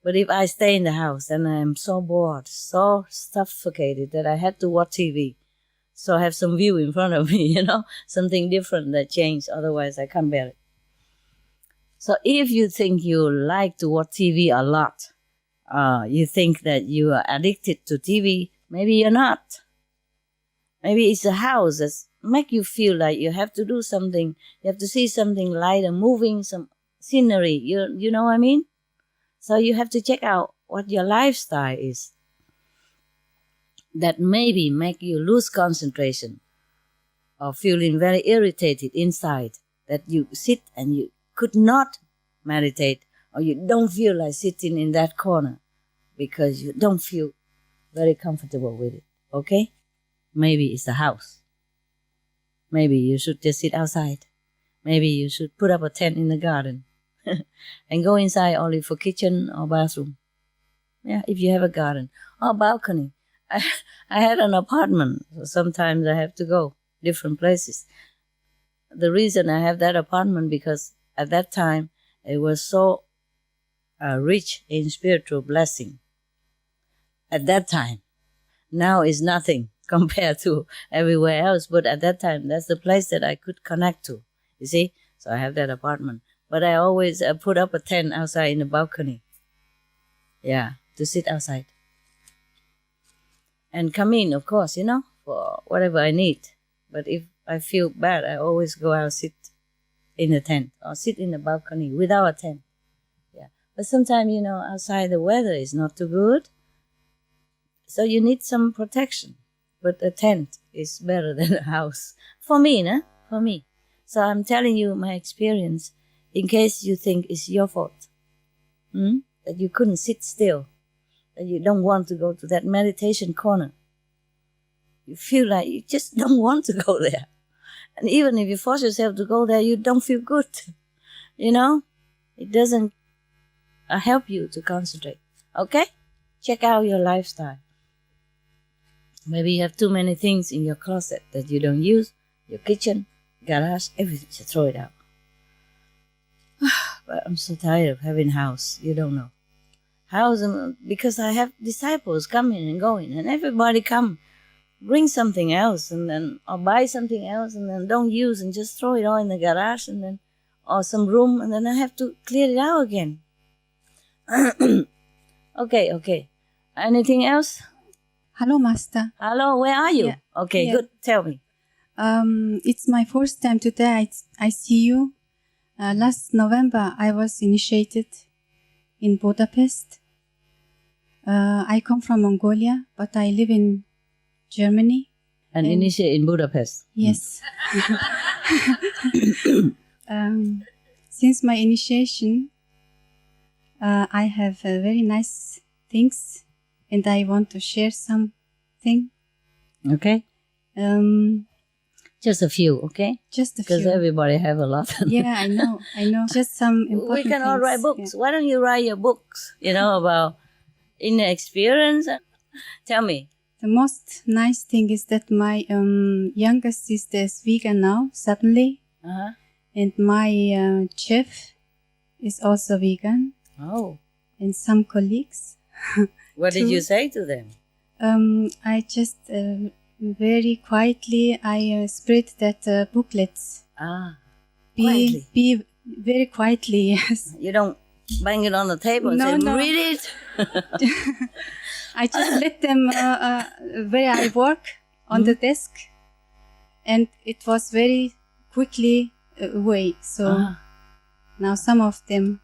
But if I stay in the house, then I'm so bored, so suffocated that I had to watch TV. So I have some view in front of me, something different that changed. Otherwise, I can't bear it. So if you think you like to watch TV a lot, you think that you are addicted to TV, maybe you're not. Maybe it's a house that make you feel like you have to do something. You have to see something light and moving, some scenery. You know what I mean? So you have to check out what your lifestyle is. That maybe make you lose concentration or feeling very irritated inside. That you sit and you could not meditate, or you don't feel like sitting in that corner because you don't feel very comfortable with it. Okay? Maybe it's the house. Maybe you should just sit outside. Maybe you should put up a tent in the garden and go inside only for kitchen or bathroom. Yeah, if you have a garden or balcony. I had an apartment, so sometimes I have to go different places. The reason I have that apartment because at that time it was so rich in spiritual blessing. At that time. Now is nothing compared to everywhere else, but at that time that's the place that I could connect to. You see? So I have that apartment. But I always put up a tent outside in the balcony. Yeah, to sit outside. And come in, of course, for whatever I need. But if I feel bad, I always go out, sit in the tent or sit in the balcony without a tent. Yeah. But sometimes, outside the weather is not too good. So you need some protection. But a tent is better than a house. For me, For me. So I'm telling you my experience in case you think it's your fault. That you couldn't sit still. That you don't want to go to that meditation corner. You feel like you just don't want to go there. And even if you force yourself to go there, you don't feel good. It doesn't help you to concentrate. Okay? Check out your lifestyle. Maybe you have too many things in your closet that you don't use. Your kitchen, garage, everything. Just throw it out. But I'm so tired of having house. You don't know. House, because I have disciples coming and going. And everybody come. Bring something else and then, or buy something else and then don't use and just throw it all in the garage and then, or some room and then I have to clear it out again. Okay. Anything else? Hello, Master. Hello, where are you? Yeah. Okay, Yeah. good. Tell me. It's my first time today. I see you. Last November, I was initiated in Budapest. I come from Mongolia, but I live in Germany. And initiate in Budapest. Yes. Since my initiation, I have very nice things, and I want to share something. Okay. Just a few, okay? Just a Because few. everybody have a lot. Yeah, I know. Just some important We can all write things. books. Why don't you write your books, about inner experience? Tell me. The most nice thing is that my younger sister is vegan now, suddenly. Uh-huh. And my chef is also vegan. Oh. And some colleagues. What did you say to them? I just very quietly I spread that booklets. Quietly. Be very quietly, yes. You don't bang it on the table and say, No. read it? I just let them where I work on the desk, and it was very quickly away. So now some of them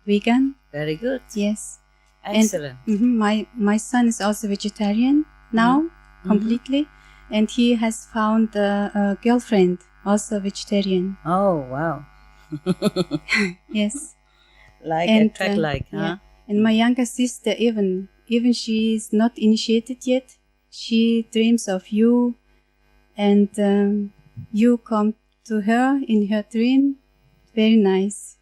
vegan. Very good. Yes. Excellent. And, my son is also vegetarian now, completely, and he has found a girlfriend, also vegetarian. Oh, wow. Yes. Attract like, huh? Yeah. And my younger sister, even she is not initiated yet, she dreams of you, and you come to her in her dream. Very nice.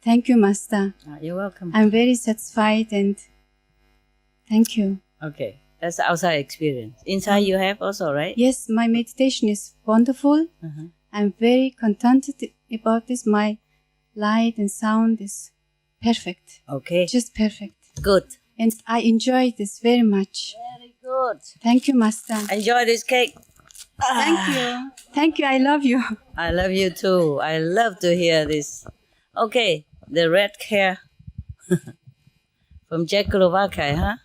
Thank you, Master. You're welcome. I'm very satisfied, and thank you. Okay. That's outside experience. Inside you have also, right? Yes, my meditation is wonderful. I'm very contented about this. My light and sound is perfect. Okay. Just perfect. Good. And I enjoy this very much. Very good. Thank you, Master. Enjoy this cake. Thank you. Thank you. I love you. I love you too. I love to hear this. Okay. The red hair. From Czechoslovakia, huh?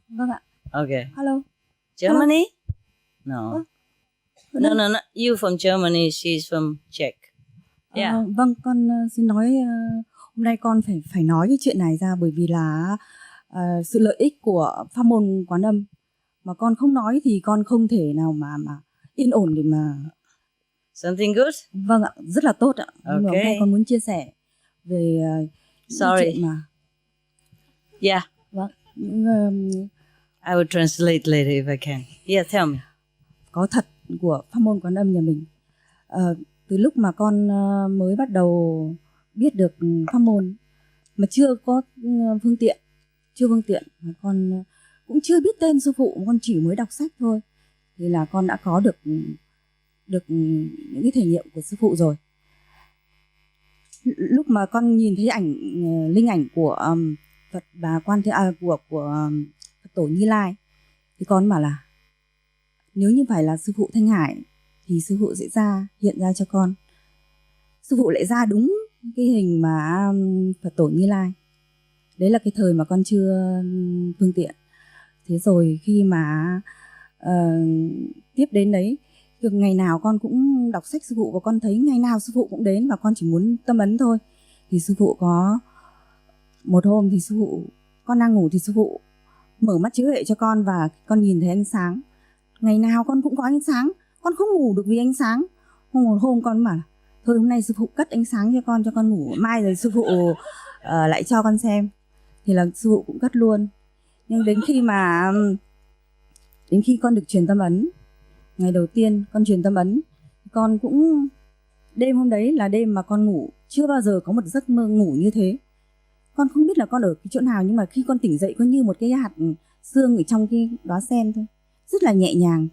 Vâng ạ. Okay. Hello. Germany? No. No. You from Germany, she's from Czech. Yeah. Vâng, con xin nói hôm nay con phải nói cái chuyện này ra bởi vì là sự lợi ích của pháp môn Quán Âm, mà con không nói thì con không thể nào mà yên ổn để mà. Something good? Vâng ạ, rất là tốt ạ. Okay. Nhưng mà hôm nay con muốn chia sẻ về chuyện mà. Yeah. Vâng. I will translate later if I can. Yeah, tell me. Có thật của pháp môn Quán Âm nhà mình. Từ lúc mà con mới bắt đầu biết được pháp môn mà chưa có phương tiện, mà con cũng chưa biết tên sư phụ, con chỉ mới đọc sách thôi, thì là con đã có được những cái thể nghiệm của sư phụ rồi. Lúc mà con nhìn thấy linh ảnh của Phật và của Phật tổ Như Lai thì con bảo là nếu như phải là sư phụ Thanh Hải thì sư phụ sẽ hiện ra cho con. Sư phụ lại ra đúng cái hình mà Phật tổ Như Lai. Đấy là cái thời mà con chưa phương tiện. Thế rồi khi mà tiếp đến đấy, ngày nào con cũng đọc sách sư phụ và con thấy ngày nào sư phụ cũng đến và con chỉ muốn tâm ấn thôi. Thì sư phụ có một hôm thì sư phụ, con đang ngủ thì sư phụ mở mắt chiếu huệ cho con và con nhìn thấy ánh sáng. Ngày nào con cũng có ánh sáng, con không ngủ được vì ánh sáng. Một hôm con bảo thôi hôm nay sư phụ cất ánh sáng cho con ngủ, mai rồi sư phụ lại cho con xem. Thì là sư phụ cũng cất luôn. Nhưng đến khi con được truyền tâm ấn, ngày đầu tiên con truyền tâm ấn, con cũng đêm hôm đấy là đêm mà con ngủ chưa bao giờ có một giấc mơ ngủ như thế. Con không biết là con ở cái chỗ nào, nhưng mà khi con tỉnh dậy có như một cái hạt sương ở trong cái đóa sen thôi, rất là nhẹ nhàng,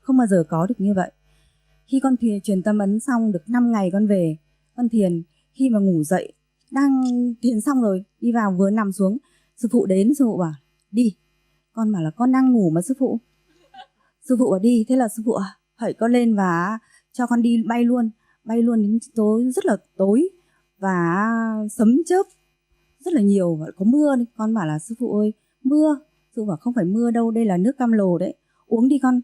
không bao giờ có được như vậy. Khi con truyền tâm ấn xong được 5 ngày con về, con thiền, khi mà ngủ dậy, đang thiền xong rồi, đi vào vừa nằm xuống, sư phụ đến, sư phụ bảo đi. Con bảo là con đang ngủ mà sư phụ. Sư phụ bảo đi, thế là sư phụ hãy con lên và cho con đi bay luôn đến tối, rất là tối và sấm chớp rất là nhiều, và có mưa. Con bảo là sư phụ ơi, mưa. Sư phụ bảo không phải mưa đâu, đây là nước cam lồ đấy, uống đi con.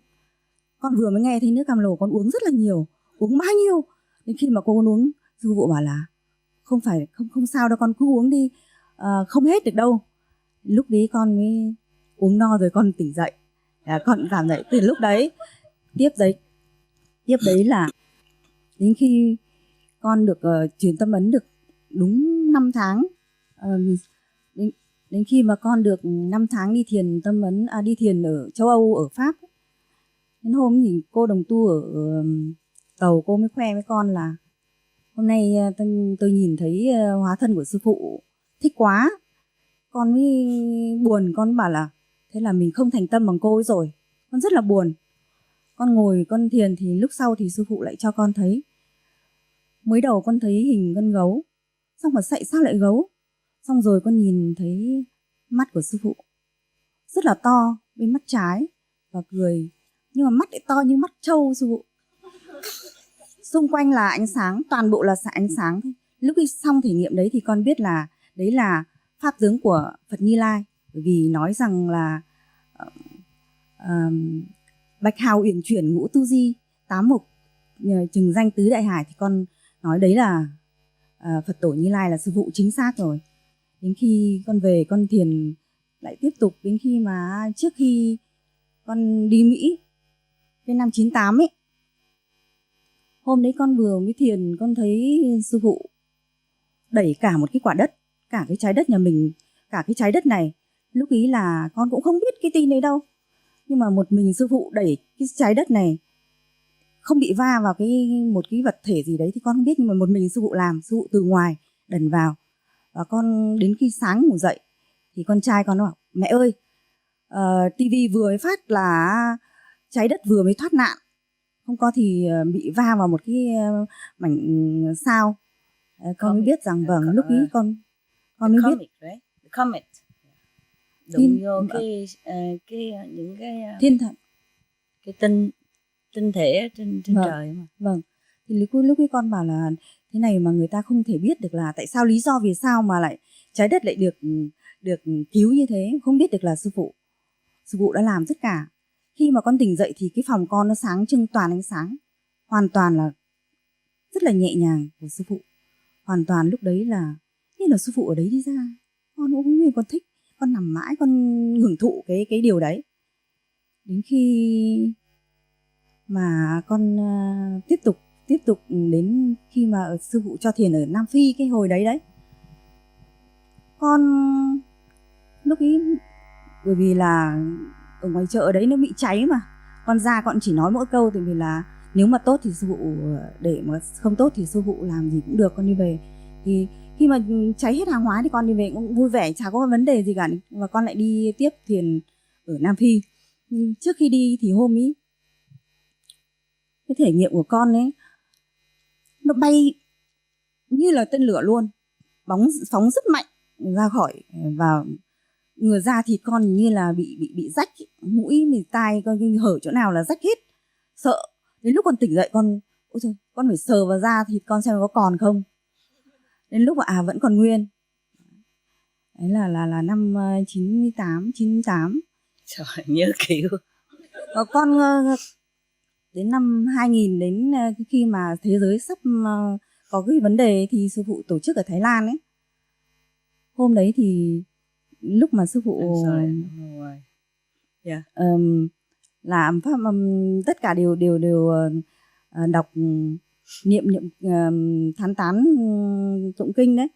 Con vừa mới nghe thấy nước cam lồ con uống rất là nhiều, uống bao nhiêu. Đến khi mà con uống, sư phụ bảo là không sao đâu, con cứ uống đi, không hết được đâu. Lúc đấy con mới uống no rồi con tỉnh dậy. Con cảm thấy từ lúc đấy tiếp đấy là Đến khi con được truyền tâm ấn được đúng 5 tháng, đến khi mà con được 5 tháng đi thiền tâm ấn, đi thiền ở châu Âu, ở Pháp. Đến hôm thì cô đồng tu ở tàu, cô mới khoe với con là hôm nay tôi nhìn thấy hóa thân của sư phụ, thích quá. Con mới buồn, con bảo là thế là mình không thành tâm bằng cô ấy rồi. Con rất là buồn. Con ngồi con thiền thì lúc sau thì sư phụ lại cho con thấy. Mới đầu con thấy hình con gấu, xong mà sao lại gấu. Xong rồi con nhìn thấy mắt của sư phụ rất là to bên mắt trái và cười, nhưng mà mắt lại to như mắt trâu sư phụ. Xung quanh là ánh sáng, toàn bộ là ánh sáng. Lúc khi xong thể nghiệm đấy thì con biết là đấy là pháp tướng của Phật Như Lai, bởi vì nói rằng là bạch hào uyển chuyển ngũ tu di, tám mục trừng danh tứ đại hải, thì con nói đấy là Phật tổ Như Lai là sư phụ chính xác rồi. Đến khi con về con thiền lại tiếp tục, đến khi mà trước khi con đi Mỹ cái năm 98 ấy, hôm đấy con vừa mới thiền, con thấy sư phụ đẩy cả một cái quả đất, cả cái trái đất nhà mình, cả cái trái đất này. Lúc ý là con cũng không biết cái tin đấy đâu, nhưng mà một mình sư phụ đẩy cái trái đất này, không bị va vào một cái vật thể gì đấy thì con không biết, nhưng mà một mình sư phụ làm, sư phụ từ ngoài đẩn vào. Và con đến khi sáng ngủ dậy thì con trai con bảo mẹ ơi, tivi vừa mới phát là trái đất vừa mới thoát nạn, không có thì bị va vào một cái mảnh sao. Con mới biết rằng vâng, lúc ấy con mới biết. The comet đụng vô những cái thiên thần, cái tinh thể trên trời mà. Vâng, thì lúc ấy con bảo là thế này mà người ta không thể biết được là tại sao, lý do vì sao mà lại trái đất lại được cứu như thế, không biết được là sư phụ đã làm tất cả. Khi mà con tỉnh dậy thì cái phòng con nó sáng trưng toàn ánh sáng, hoàn toàn là rất là nhẹ nhàng của sư phụ. Hoàn toàn lúc đấy là như là sư phụ ở đấy đi ra. Con cũng như con thích, con nằm mãi con hưởng thụ cái điều đấy. Đến khi mà con tiếp tục đến khi mà sư phụ cho thiền ở Nam Phi cái hồi đấy con lúc ấy, bởi vì là ở ngoài chợ đấy nó bị cháy mà, con ra con chỉ nói mỗi câu, tại vì là nếu mà tốt thì sư phụ để, mà không tốt thì sư phụ làm gì cũng được, con đi về. Thì khi mà cháy hết hàng hóa thì con đi về cũng vui vẻ, chả có vấn đề gì cả, và con lại đi tiếp thiền ở Nam Phi. Nhưng trước khi đi thì hôm ấy, cái thể nghiệm của con ấy, nó bay như là tên lửa luôn, phóng rất mạnh ra khỏi, và ngửa ra thì con như là bị rách, mũi mình tai con hở chỗ nào là rách hết, sợ. Đến lúc con tỉnh dậy con ôi trời, con phải sờ vào da thịt con xem có còn không. Đến lúc mà vẫn còn nguyên. Đấy là năm 98. Trời, nhớ kiểu. Con đến năm 2000, đến khi mà thế giới sắp có cái vấn đề thì sư phụ tổ chức ở Thái Lan ấy. Hôm đấy thì lúc mà sư phụ làm pháp, tất cả đều đọc niệm tán tụng kinh đấy,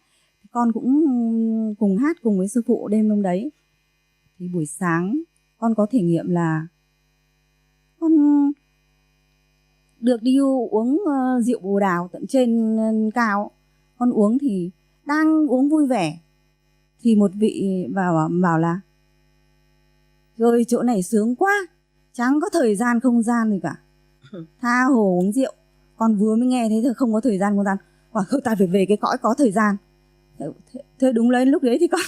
con cũng cùng hát cùng với sư phụ đêm hôm đấy. Thì buổi sáng con có thể nghiệm là con được đi uống rượu bồ đào tận trên cao. Con uống thì đang uống vui vẻ thì một vị bảo là rồi chỗ này sướng quá, chẳng có thời gian không gian gì cả, tha hồ uống rượu. Con vừa mới nghe thấy không có thời gian không gian, quả thôi ta phải về cái cõi có thời gian. Thế đúng lấy lúc đấy thì con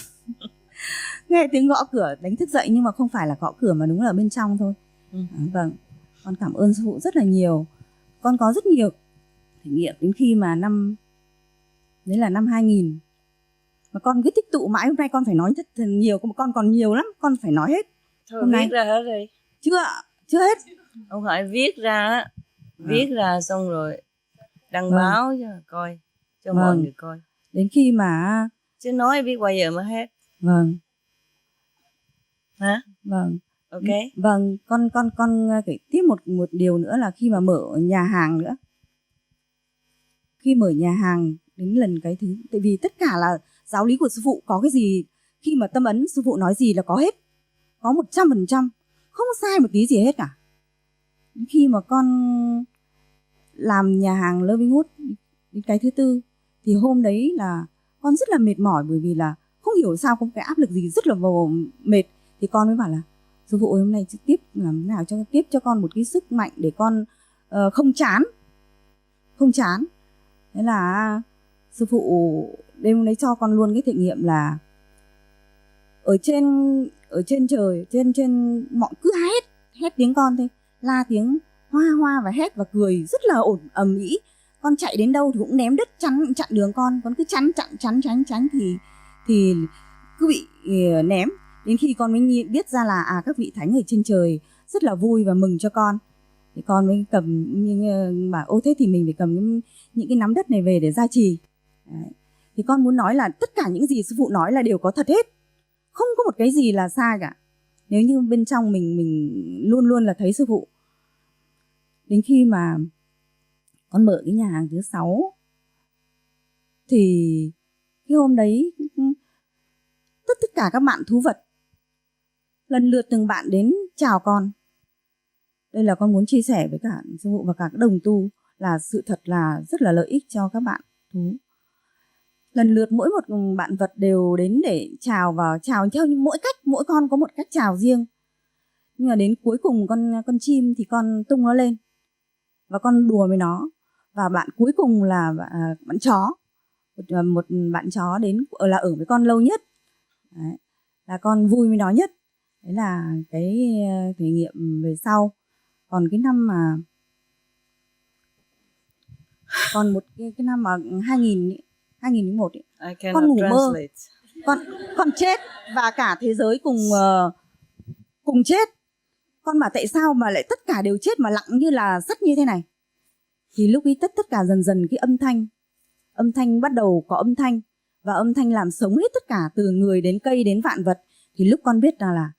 nghe tiếng gõ cửa đánh thức dậy, nhưng mà không phải là gõ cửa mà đúng là ở bên trong thôi. Vâng, con cảm ơn sư phụ rất là nhiều. Con có rất nhiều thể nghiệm đến khi mà năm 2000 mà con cứ tích tụ mãi. Hôm nay con phải nói rất nhiều, con còn nhiều lắm, con phải nói hết. Thôi hôm viết nay ra hết đi. Chưa hết. Không phải viết ra á, viết ra xong rồi đăng báo cho coi, cho mọi người coi. Đến khi mà chứ nói biết bao giờ mới hết. Vâng. Hả? Vâng. Ok. Vâng, con kể tiếp một điều nữa là khi mà mở nhà hàng nữa. khi mở nhà hàng đến lần cái thứ, tại vì tất cả là giáo lý của sư phụ, có cái gì khi mà tâm ấn sư phụ nói gì là có hết, có 100%, không sai một tí gì hết cả. Khi mà con làm nhà hàng Lovingwood đến cái thứ tư thì hôm đấy là con rất là mệt mỏi, bởi vì là không hiểu sao có cái áp lực gì rất là mệt. Thì con mới bảo là sư phụ ơi, hôm nay tiếp làm thế nào cho tiếp cho con một cái sức mạnh để con không chán. Thế là sư phụ đêm đấy cho con luôn cái thể nghiệm là ở trên trời, trên mọi cứ hét tiếng con thôi, la tiếng hoa và hét và cười rất là ầm ĩ. Con chạy đến đâu thì cũng ném đất chặn đường con cứ tránh thì cứ bị ném. Đến khi con mới biết ra là các vị thánh ở trên trời rất là vui và mừng cho con, thì con mới cầm bảo ô thế thì mình phải cầm những cái nắm đất này về để gia trì. Đấy. Thì con muốn nói là tất cả những gì sư phụ nói là đều có thật hết, không có một cái gì là sai cả, nếu như bên trong mình luôn luôn là thấy sư phụ. Đến khi mà con mở cái nhà hàng thứ 6 thì cái hôm đấy tất cả các bạn thú vật lần lượt từng bạn đến chào con. Đây là con muốn chia sẻ với cả sư phụ và cả các đồng tu là sự thật là rất là lợi ích cho các bạn thú. Lần lượt mỗi một bạn vật đều đến để chào, và chào theo mỗi cách, mỗi con có một cách chào riêng. Nhưng mà đến cuối cùng con chim thì con tung nó lên và con đùa với nó. Và bạn cuối cùng là bạn chó, một bạn chó đến là ở với con lâu nhất. Đấy, là con vui với nó nhất. Đấy là cái thể nghiệm về sau. Còn cái năm mà còn một cái năm mà 2001 ấy, con ngủ mơ, con chết và cả thế giới cùng chết. Con bảo tại sao mà lại tất cả đều chết mà lặng như là sắt như thế này. Thì lúc ấy tất cả dần cái âm thanh bắt đầu có âm thanh, và âm thanh làm sống hết tất cả từ người đến cây đến vạn vật. Thì lúc con biết là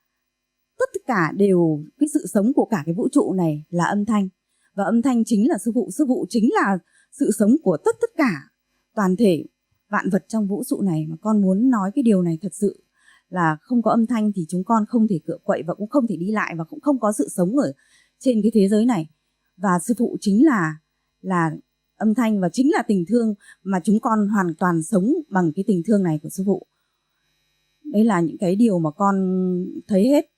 tất cả đều cái sự sống của cả cái vũ trụ này là âm thanh, và âm thanh chính là sư phụ chính là sự sống của tất cả toàn thể vạn vật trong vũ trụ này. Mà con muốn nói cái điều này thật sự là không có âm thanh thì chúng con không thể cựa quậy và cũng không thể đi lại và cũng không có sự sống ở trên cái thế giới này. Và sư phụ chính là âm thanh và chính là tình thương, mà chúng con hoàn toàn sống bằng cái tình thương này của sư phụ. Đấy là những cái điều mà con thấy hết.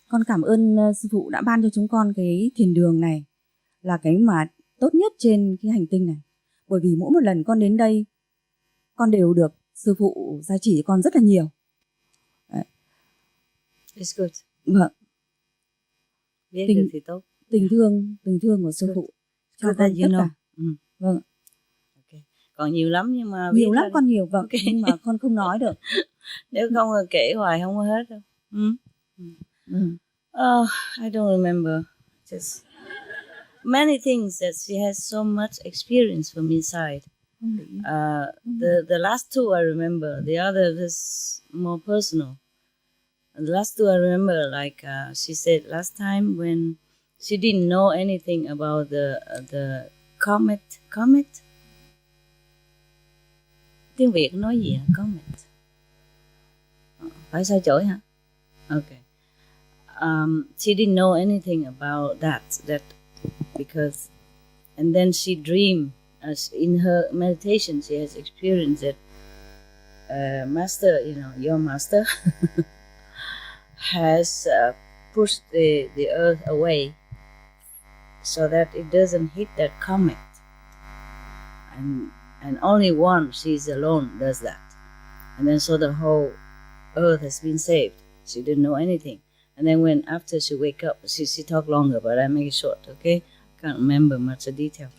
Con cảm ơn sư phụ đã ban cho chúng con cái thiền đường này, là cái mà tốt nhất trên cái hành tinh này. Bởi vì mỗi một lần con đến đây, con đều được sư phụ gia chỉ cho con rất là nhiều. Đấy. It's good. Vâng. Biết được thì tốt. Tình thương của sư phụ cho con tất cả. Vâng. Okay. Còn nhiều lắm nhưng mà nhiều lắm con nhiều, vâng. Okay. Nhưng mà con không nói được. Nếu không kể hoài không có hết đâu. I don't remember. Just many things that she has so much experience from inside. The last two I remember. The other was more personal. The last two I remember, like she said last time when she didn't know anything about the comet. Tiếng Việt nói gì hả? Comet. Phải sai chổi hả? Okay. She didn't know anything about that because, and then she dreamed, in her meditation she has experienced that master, your master has pushed the earth away so that it doesn't hit that comet, and only one, she's alone, does that, and then so the whole earth has been saved. She didn't know anything. And then when after she wake up, she talked longer, but I make it short, okay? Can't remember much of detail.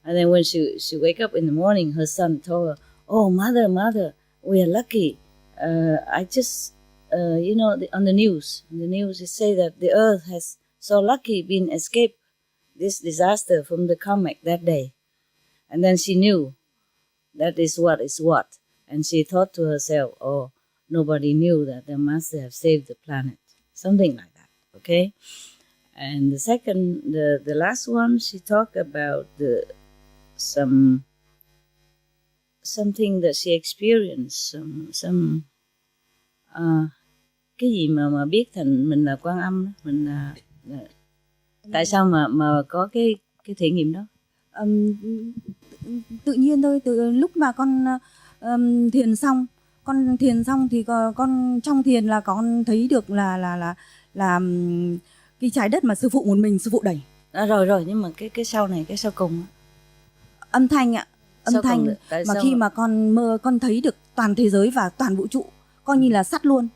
And then when she wake up in the morning, her son told her, "Oh, mother, we are lucky. I just, on the news it say that the earth has so lucky been escaped this disaster from the comet that day." And then she knew that is what. And she thought to herself, oh, nobody knew that the master have saved the planet. Something like that, Okay, and the second, the last one, she talked about something that she experienced, some cái gì mà biết thành mình là Quan Âm đó, mình là tại sao mà có cái thể nghiệm đó? Tự nhiên thôi, từ lúc mà con thiền xong thì con trong thiền là con thấy được là cái trái đất mà sư phụ một mình sư phụ đẩy. Rồi nhưng mà cái sau này, cái sau cùng âm thanh ạ, âm sau thanh mà khi mà con thấy được toàn thế giới và toàn vũ trụ, coi như là sắt luôn,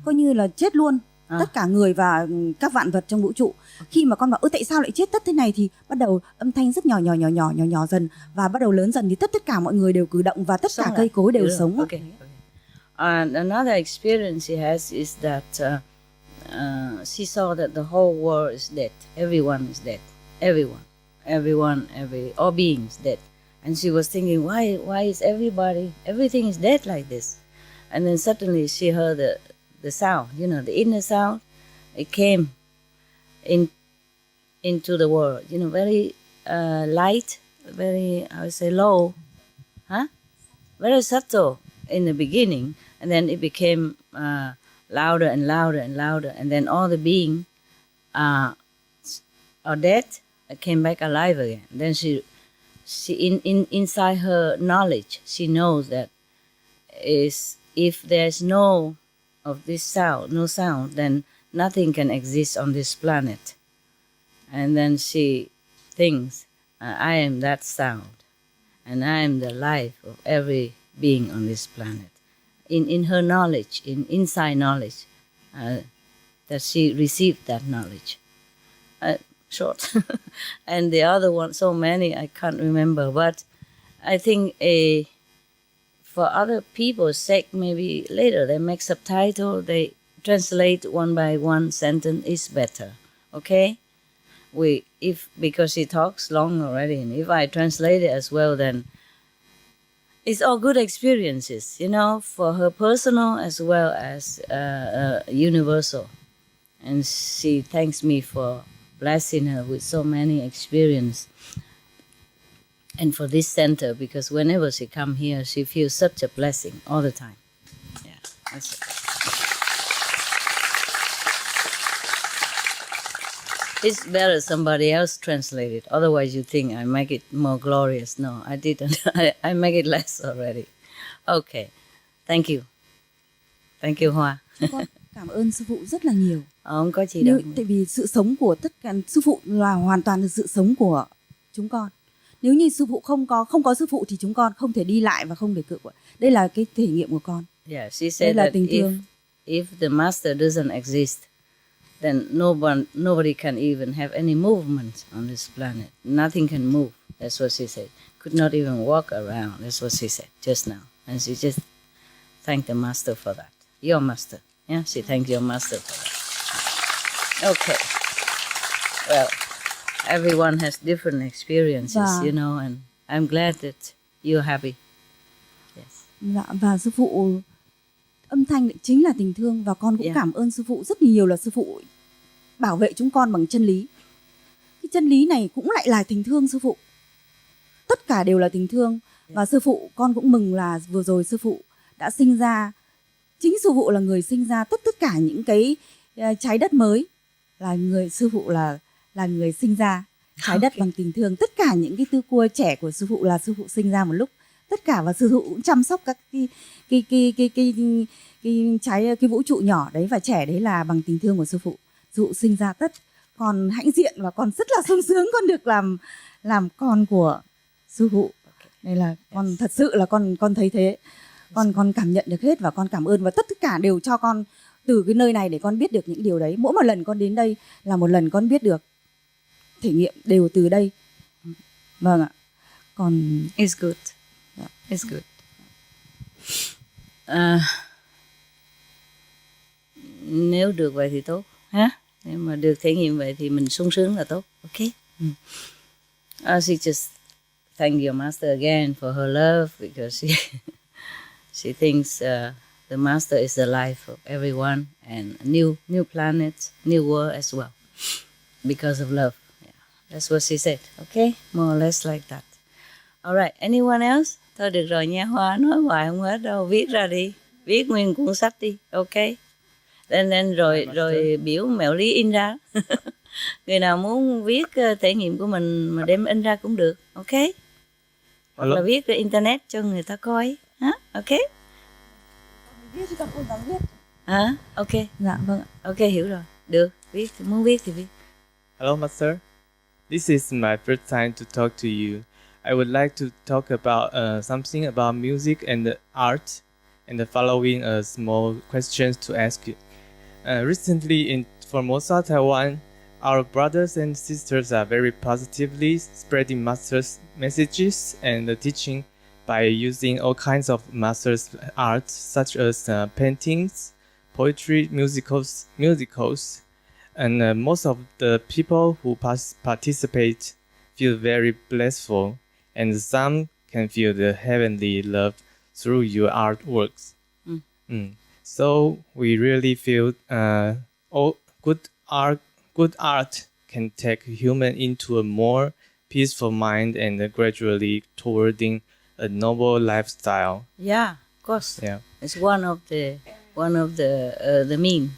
coi như là chết luôn tất cả người và các vạn vật trong vũ trụ. Khi mà con bảo tại sao lại chết tất thế này thì bắt đầu âm thanh rất nhỏ dần và bắt đầu lớn dần thì tất cả mọi người đều cử động và tất cả cây cối đều sống. Okay. Another experience she has is that she saw that the whole world is dead. Everyone is dead. Everyone, all beings dead. And she was thinking, why is everything is dead like this? And then suddenly she heard the sound, the inner sound. It came into the world, very light, very, I would say, low, very subtle in the beginning, and then it became louder and louder and louder, and then all the beings are dead, came back alive again. Then she inside her knowledge, she knows that if there's no sound, then nothing can exist on this planet. And then she thinks, I am that sound, and I am the life of every being on this planet. In her knowledge, inside knowledge, that she received that knowledge. Short. And the other one, so many, I can't remember. But I think for other people's sake, maybe later they make subtitle, they translate one by one sentence is better. Okay? Because she talks long already, and if I translate it as well, then it's all good experiences, for her personal as well as universal. And she thanks me for blessing her with so many experience, and for this center, because whenever she come here, she feels such a blessing all the time. Yeah, that's it. It's better somebody else translate it. Otherwise, you think I make it more glorious. No, I didn't. I make it less already. Okay, thank you. Thank you, Hoa. Con cảm ơn sư phụ rất là nhiều. Không có gì đâu. Tại vì sự sống của tất cả sư phụ là hoàn toàn là sự sống của chúng con. Nếu như sư phụ không có sư phụ thì chúng con không thể đi lại và không thể cự. Đây là cái thể nghiệm của con. Yeah, she said that if the master doesn't exist, then nobody can even have any movement on this planet. Nothing can move. That's what she said. Could not even walk around. That's what she said just now. And she just thanked the master for that. Your master. Yeah, she thanked your master for that. Okay. Well, everyone has different experiences, and I'm glad that you're happy. Yes. Dạ, và sư phụ, âm thanh chính là tình thương, và con cũng cảm ơn sư phụ rất nhiều là sư phụ bảo vệ chúng con bằng chân lý. Cái chân lý này cũng lại là tình thương sư phụ. Tất cả đều là tình thương. Và sư phụ, con cũng mừng là vừa rồi sư phụ đã sinh ra, chính sư phụ là người sinh ra tất cả những cái trái đất mới, sư phụ là người sinh ra trái đất bằng tình thương. Tất cả những cái tư cua trẻ của sư phụ là sư phụ sinh ra một lúc, tất cả, và sư phụ cũng chăm sóc các cái vũ trụ nhỏ đấy và trẻ đấy là bằng tình thương của sư phụ. Sư phụ sinh ra tất, con hãnh diện và con rất là sung sướng con được làm con của sư phụ. Đây là con thật sự là con thấy thế, con cảm nhận được hết, và con cảm ơn, và tất cả đều cho con từ cái nơi này để con biết được những điều đấy. Mỗi một lần con đến đây là một lần con biết được, thể nghiệm đều từ đây. Vâng ạ. Còn it's good. It's good. Nếu được vậy thì tốt ha. Nếu mà được thể nghiệm vậy thì mình sung sướng là tốt. Okay. She just thank your master again for her love, because she thinks The master is the life of everyone, and new planets, new world as well, because of love. Yeah. That's what she said. Okay, more or less like that. Alright, anyone else? Thôi được rồi nha, Hoa nói hoài không hết đâu, viết ra đi, viết nguyên cuốn sách đi, ok? Nên rồi biểu mẹo lý in ra. Người nào muốn viết trải nghiệm của mình mà đem in ra cũng được, ok? Hoặc là viết trên internet cho người ta coi, hả? Ok? Viết cho con viết. Hả? Ok. Dạ vâng. Ok, hiểu rồi. Được, viết, muốn viết thì viết. Hello, Master. This is my first time to talk to you. I would like to talk about something about music and art, and the following small questions to ask you. Recently, in Formosa, Taiwan, our brothers and sisters are very positively spreading Master's messages and teaching by using all kinds of Master's art, such as paintings, poetry, musicals, and most of the people who participate feel very blissful, and some can feel the heavenly love through your artworks. So we really feel good art can take human into a more peaceful mind and gradually towarding a noble lifestyle. Yeah, of course. Yeah. It's one of the means.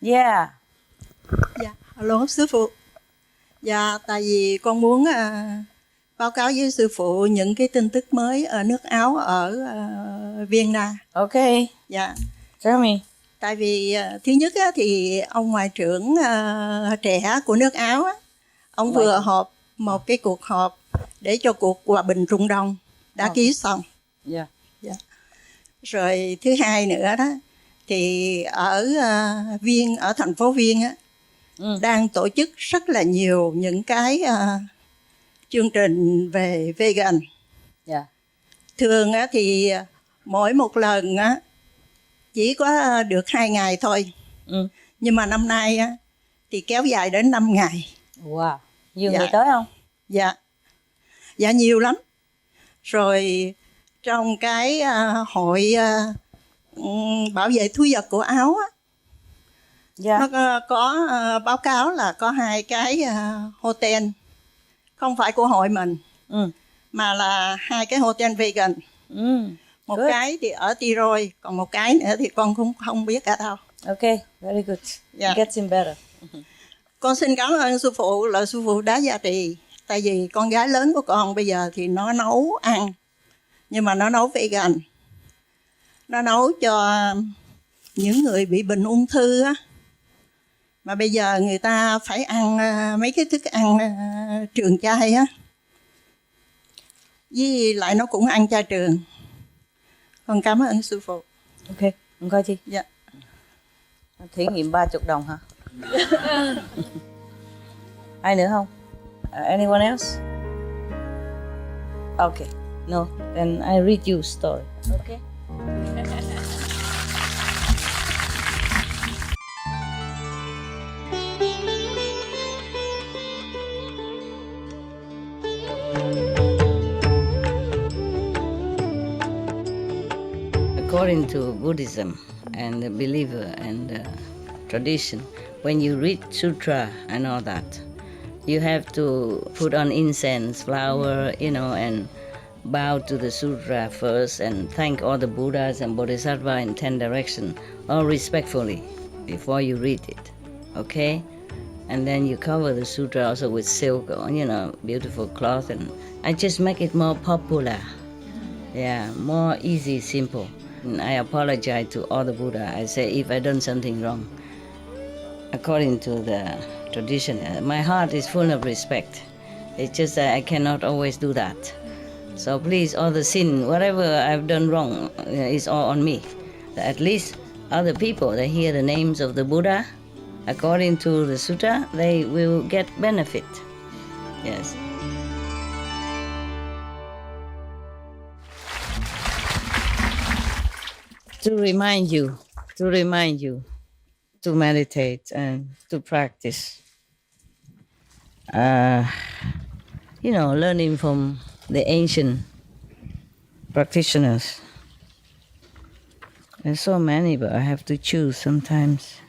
Yeah. Dạ, hello sư phụ. Dạ, tại vì con muốn báo cáo với sư phụ những cái tin tức mới ở nước Áo, ở Vienna. Ok. Dạ. Tell me. Tại vì thứ nhất á, thì ông ngoại trưởng trẻ của nước Áo á, ông vừa họp một cái cuộc họp để cho cuộc hòa bình Trung Đông đã ký xong. Yeah. Dạ. Rồi thứ hai nữa đó thì ở ở thành phố Viên á, đang tổ chức rất là nhiều những cái chương trình về vegan. Yeah. Thường á, thì mỗi một lần á, chỉ có được 2 ngày thôi. Nhưng mà năm nay á, thì kéo dài đến 5 ngày. Wow. Nhiều người tới không? Dạ. Dạ nhiều lắm. Rồi trong cái hội bảo vệ thú vật của Áo á, nó có báo cáo là có 2 cái hotel không phải của hội mình, mà là 2 cái hotel vegan. Một cái thì ở Tirol, còn một cái nữa thì con cũng không biết ở đâu. Ok, very good. Getting better. Con xin cảm ơn sư phụ, là sư phụ đã gia trì. Tại vì con gái lớn của con bây giờ thì nó nấu ăn, nhưng mà nó nấu vegan. Nó nấu cho những người bị bệnh ung thư á. Mà bây giờ người ta phải ăn mấy cái thức ăn trường chay á. Với lại nó cũng ăn chay trường. Con cảm ơn sư phụ. Ok, con coi chi? Dạ. Thí nghiệm 30 đồng hả? Ai nữa không? Anyone else? Okay, no, then I read you a story. Okay. According to Buddhism and the believer and tradition, when you read sutra and all that, you have to put on incense, flower, and bow to the sutra first and thank all the Buddhas and Bodhisattvas in 10 directions, all respectfully, before you read it, okay? And then you cover the sutra also with silk or, beautiful cloth, and I just make it more popular. Yeah, more easy, simple. And I apologize to all the Buddha. I say if I done something wrong. According to the tradition, my heart is full of respect. It's just that I cannot always do that. So please, all the sin, whatever I've done wrong, is all on me. At least other people, they hear the names of the Buddha, according to the sutta, they will get benefit. Yes. To remind you to meditate and to practice. Learning from the ancient practitioners. There's so many, but I have to choose sometimes.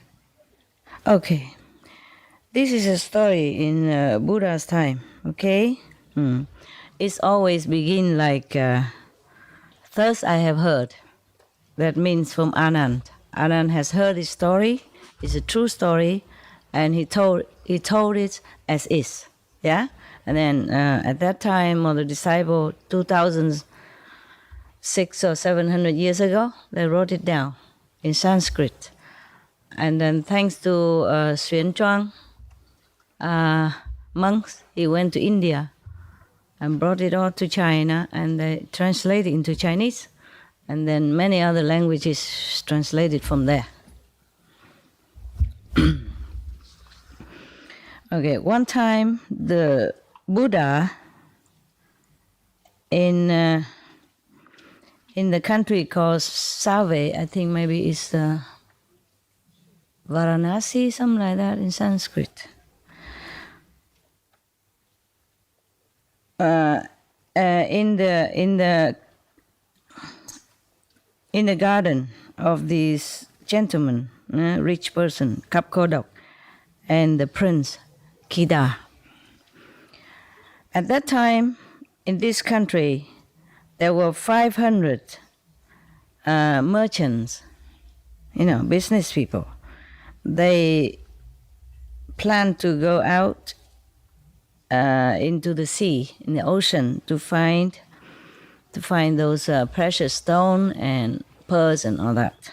Okay. This is a story in Buddha's time, okay? It's always begin like, thus I have heard. That means from Anand. Anand has heard this story. It's a true story, and he told it as is. Yeah? And then at that time, or the disciple, 2,600 or 700 years ago, they wrote it down in Sanskrit. And then thanks to Xuan Zhuang, monks, he went to India and brought it all to China, and they translated into Chinese, and then many other languages translated from there. Okay, one time the Buddha in the country called Save, I think maybe it's Varanasi, something like that in Sanskrit. In the garden of this gentleman, rich person, Kapkodok, and the prince Kida. At that time, in this country, there were 500 merchants, business people. They planned to go out into the sea, in the ocean, to find those precious stone and pearls and all that.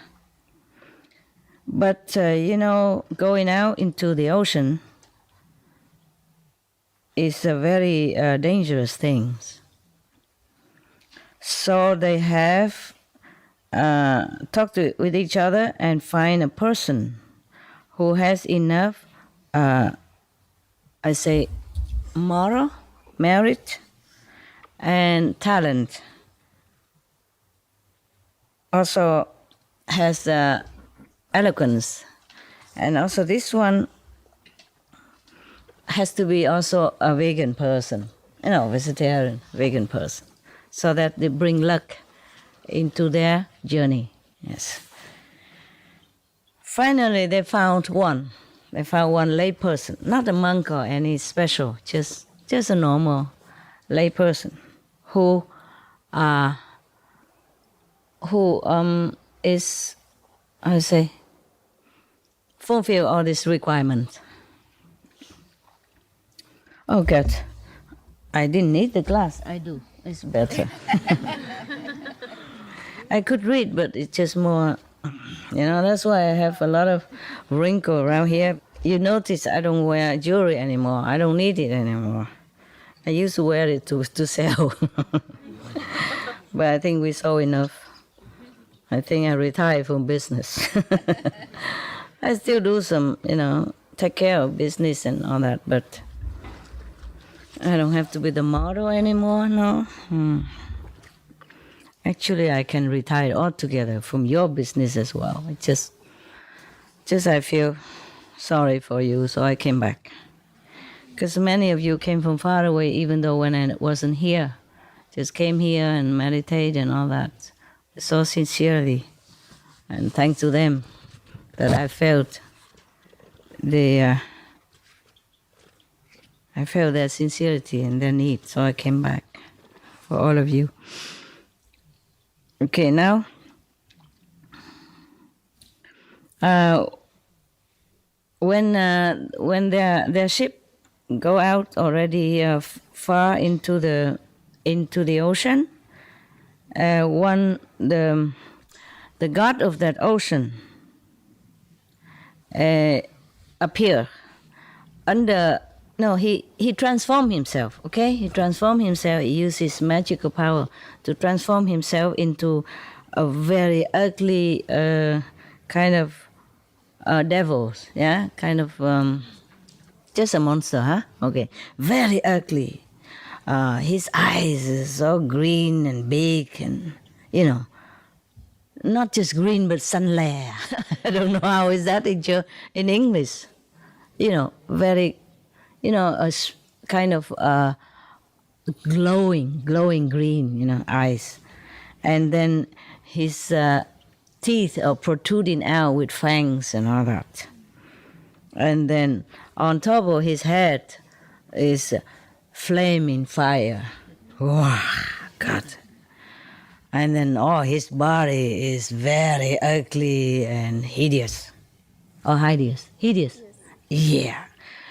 But going out into the ocean is a very dangerous thing. So they have talked with each other and find a person who has enough, moral, merit, and talent. Also has eloquence. And also this one has to be also a vegan person, vegetarian, vegan person, so that they bring luck into their journey. Yes. Finally, they found one. They found one lay person, not a monk or any special, just a normal lay person who is, fulfill all these requirements. Oh God, I didn't need the glass. I do. It's better. I could read, but it's just more, that's why I have a lot of wrinkle around here. You notice I don't wear jewelry anymore. I don't need it anymore. I used to wear it to sell. But I think we saw enough. I think I retired from business. I still do some, take care of business and all that, but I don't have to be the model anymore, no. Actually, I can retire altogether from your business as well. It just I feel sorry for you, so I came back. Because many of you came from far away, even though when I wasn't here. Just came here and meditate and all that. So sincerely. And thanks to them that I felt their sincerity and their need. So I came back for all of you. Okay, now, when their ship go out already far into the ocean, the god of that ocean appear under. No, he transformed himself, okay? He transformed himself, he used his magical power to transform himself into a very ugly kind of devil, yeah? Kind of just a monster, huh? Okay, very ugly. His eyes is so green and big and, not just green but sunlare. I don't know how is that in English. Very... a kind of glowing green, eyes. And then his teeth are protruding out with fangs and all that. And then on top of his head is flaming fire. Wow, God. And then his body is very ugly and hideous. Oh, hideous. Hideous. Yeah.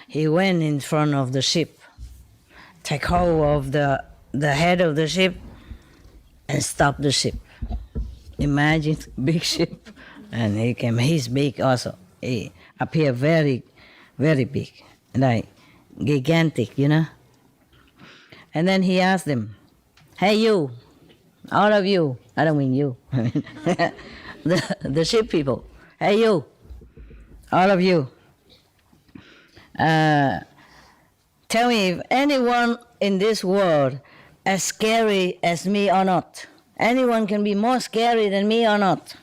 He went in front of the ship, take hold of the head of the ship, and stop the ship. Imagine big ship, and he's big also. He appear very, very big, like gigantic, you know. And then he asked them, "Hey, you, all of you," I don't mean you, I mean the ship people. "Hey, you, all of you, tell me if anyone in this world as scary as me or not. Anyone can be more scary than me or not."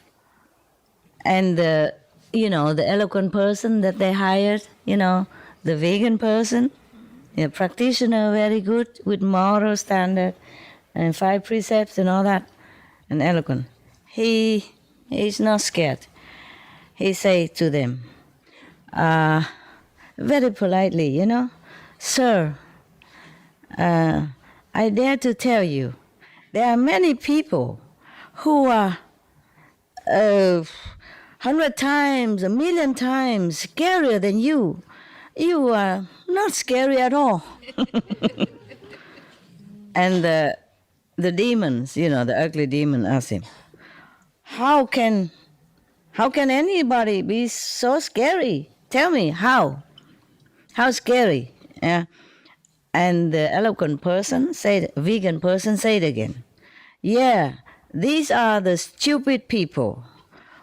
And the eloquent person that they hired, the vegan person, the practitioner, very good with moral standard and 5 precepts and all that, and eloquent. He's not scared. He say to them, very politely, "Sir, I dare to tell you, there are many people who are 100 times, 1,000,000 times scarier than you. You are not scary at all." And the demons, the ugly demon asked him, How can anybody be so scary? Tell me, how? How scary? Yeah. And the eloquent person vegan person said again, "Yeah, these are the stupid people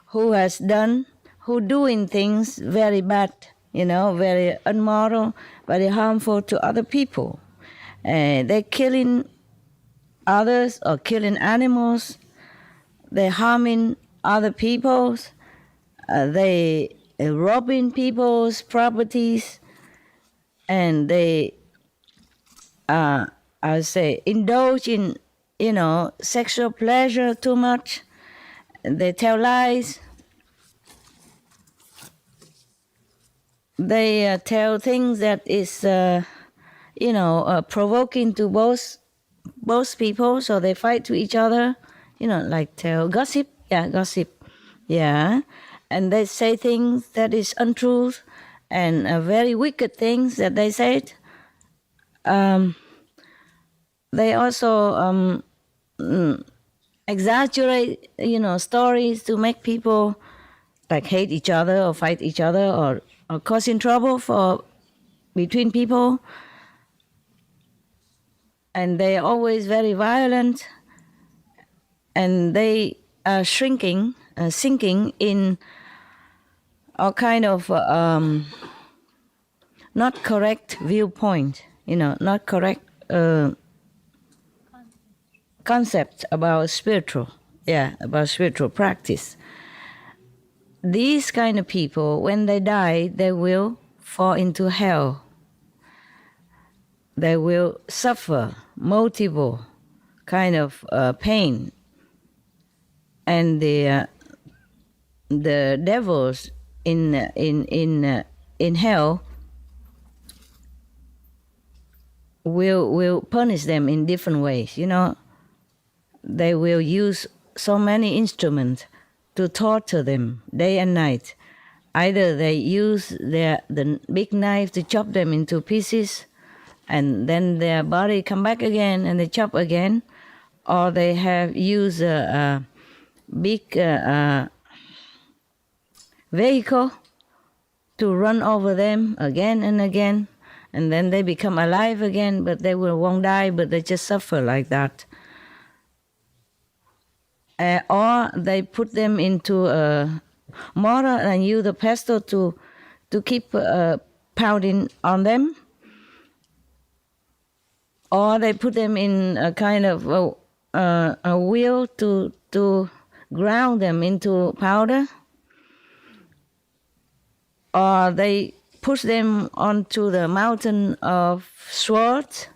who doing things very bad, very immoral, very harmful to other people. They're killing others or killing animals. They're harming other people's. They robbing people's properties, and they indulge in, sexual pleasure too much. They tell lies. They tell things that is, provoking to both people, so they fight to each other. Like tell gossip. Yeah, gossip. Yeah, and they say things that is untruth and very wicked things that they said. They also exaggerate, stories to make people like hate each other or fight each other or causing trouble between people. And they are always very violent, and they are sinking in all kind of not correct viewpoint, not correct concept about spiritual practice. These kind of people, when they die, they will fall into hell. They will suffer multiple kind of pain, and the devils in hell will punish them in different ways. They will use so many instruments to torture them day and night. Either they use the big knife to chop them into pieces, and then their body come back again and they chop again, or they have used a big vehicle to run over them again and again, and then they become alive again, but they won't die, but they just suffer like that. Or they put them into a mortar and use the pestle to keep pounding on them. Or they put them in a kind of a wheel to ground them into powder. Or they push them onto the mountain of swords,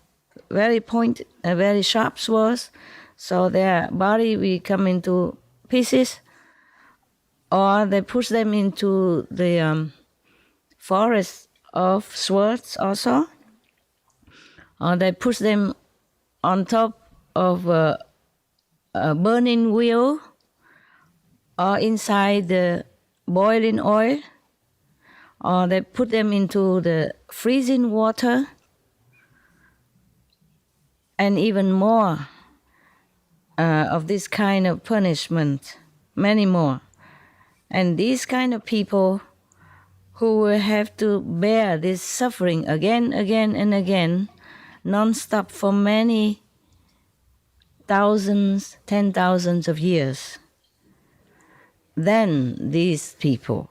very sharp swords, so their body will come into pieces. or they push them into the forest of swords also, or they push them on top of a burning wheel, or inside the boiling oil, or they put them into the freezing water, and even more of this kind of punishment, many more. And these kind of people who will have to bear this suffering again, and again, non-stop for many thousands, 10,000s of years, then these people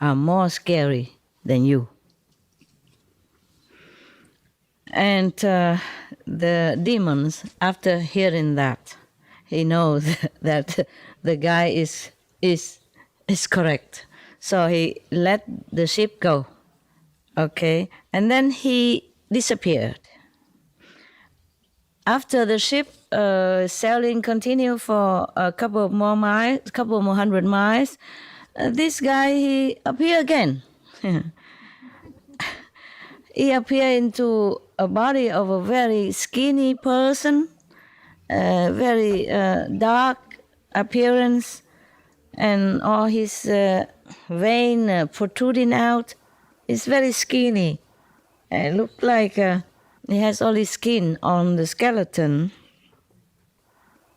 are more scary than you. And the demons, after hearing that, he knows that the guy is correct. So he let the ship go, okay? And then he disappeared. After the ship sailing continued for a couple more hundred miles, this guy, he appeared again. He appeared into a body of a very skinny person, very dark appearance, and all his vein protruding out. He's very skinny. It looked like he has only skin on the skeleton.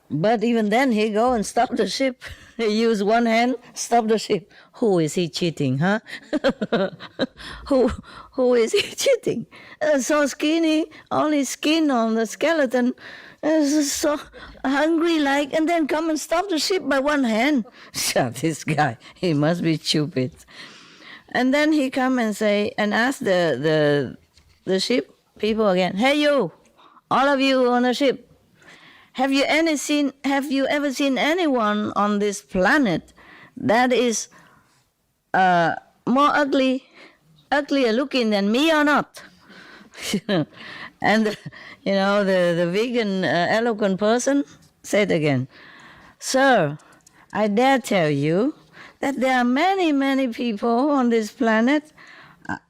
But even then, he go and stop the ship. He use one hand, stop the ship. Who is he cheating, huh? Who is he cheating? So skinny, only skin on the skeleton, so hungry like, and then come and stop the ship by one hand. This guy, he must be stupid. And then he come and say, and ask the ship people again, hey you, all of you on the ship, have you ever seen anyone on this planet that is more uglier looking than me or not? And the vegan eloquent person said again, sir, I dare tell you that there are many, many people on this planet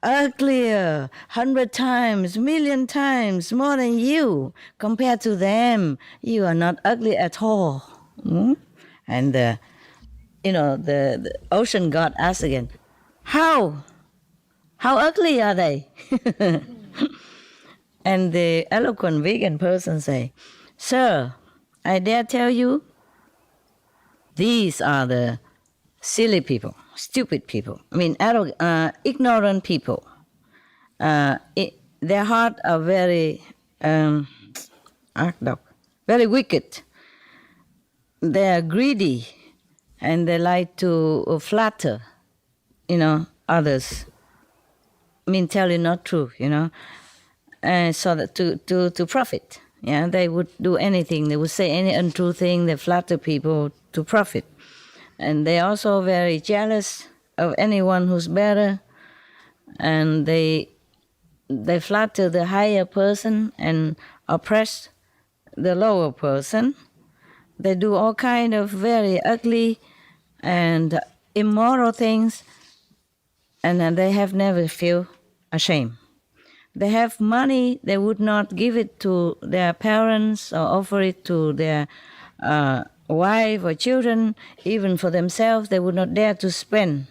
uglier 100 times, million times more than you. Compared to them, you are not ugly at all. And the ocean god asked again, how ugly are they? And the eloquent vegan person say, sir, I dare tell you, these are the silly people, stupid people, ignorant people. Their hearts are very very wicked. They are greedy, and they like to flatter, others. Telling not true, so that to profit. Yeah, they would do anything. They would say any untrue thing. They flatter people to profit. And they're also very jealous of anyone who's better, and they flatter the higher person and oppress the lower person. They do all kind of very ugly and immoral things, and they have never feel ashamed. They have money, they would not give it to their parents or offer it to their wife or children. Even for themselves, they would not dare to spend,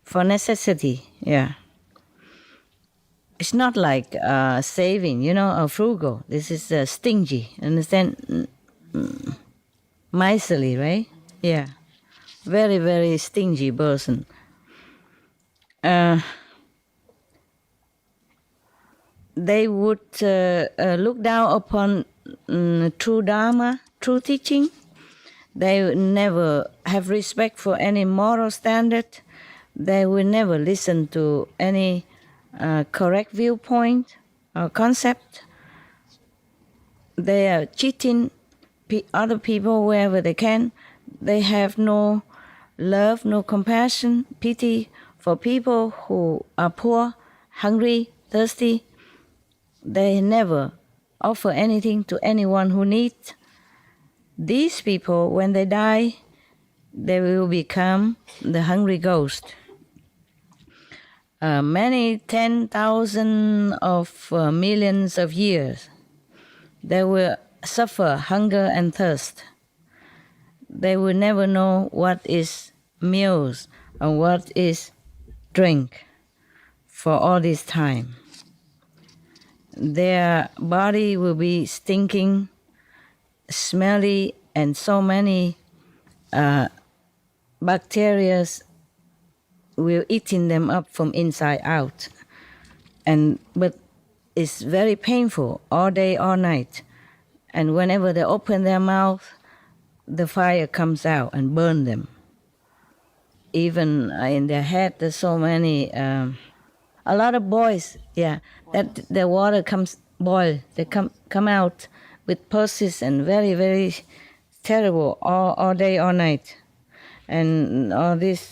for necessity. Yeah, it's not like saving, or frugal. This is stingy. Understand? Miserly, right? Yeah, very, very stingy person. They would look down upon true Dharma, true teaching. They would never have respect for any moral standard. They will never listen to any correct viewpoint or concept. They are cheating other people wherever they can. They have no love, no compassion, pity for people who are poor, hungry, thirsty. They never offer anything to anyone who needs. These people, when they die, they will become the hungry ghost. Many 10,000 of millions of years, they will suffer hunger and thirst. They will never know what is meals or what is drink for all this time. Their body will be stinking, smelly, and so many bacteria will eating them up from inside out. But it's very painful all day, all night. And whenever they open their mouth, the fire comes out and burn them. Even in their head, there's so many, a lot of boils, that the water comes boil. They come out with pulses and very, very terrible all day, all night. And all this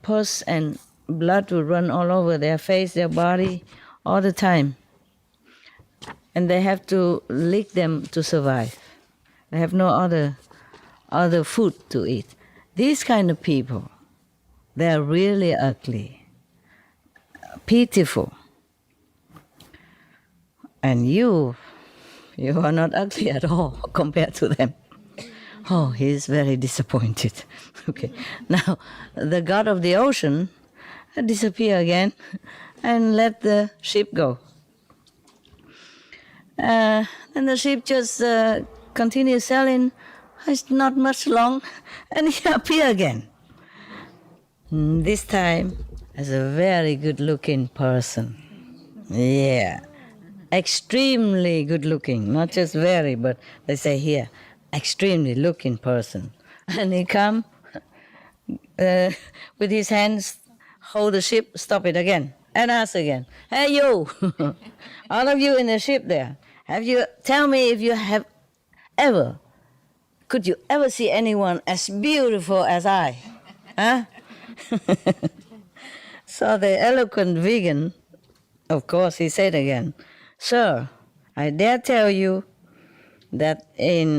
pus and blood will run all over their face, their body, all the time. And they have to lick them to survive. They have no other food to eat. These kind of people, they're really ugly, pitiful. And you are not ugly at all compared to them. Oh, he is very disappointed. Okay, now the god of the ocean disappear again and let the ship go. And the ship just continue sailing. It's not much long, and he appear again. This time as a very good-looking person. Yeah, extremely good-looking, not just very, but they say here, extremely looking person. And he come with his hands, hold the ship, stop it again, and ask again, hey you, all of you in the ship there, tell me if you have could you ever see anyone as beautiful as I? Huh? So the eloquent vegan, of course, he said again, sir, I dare tell you that in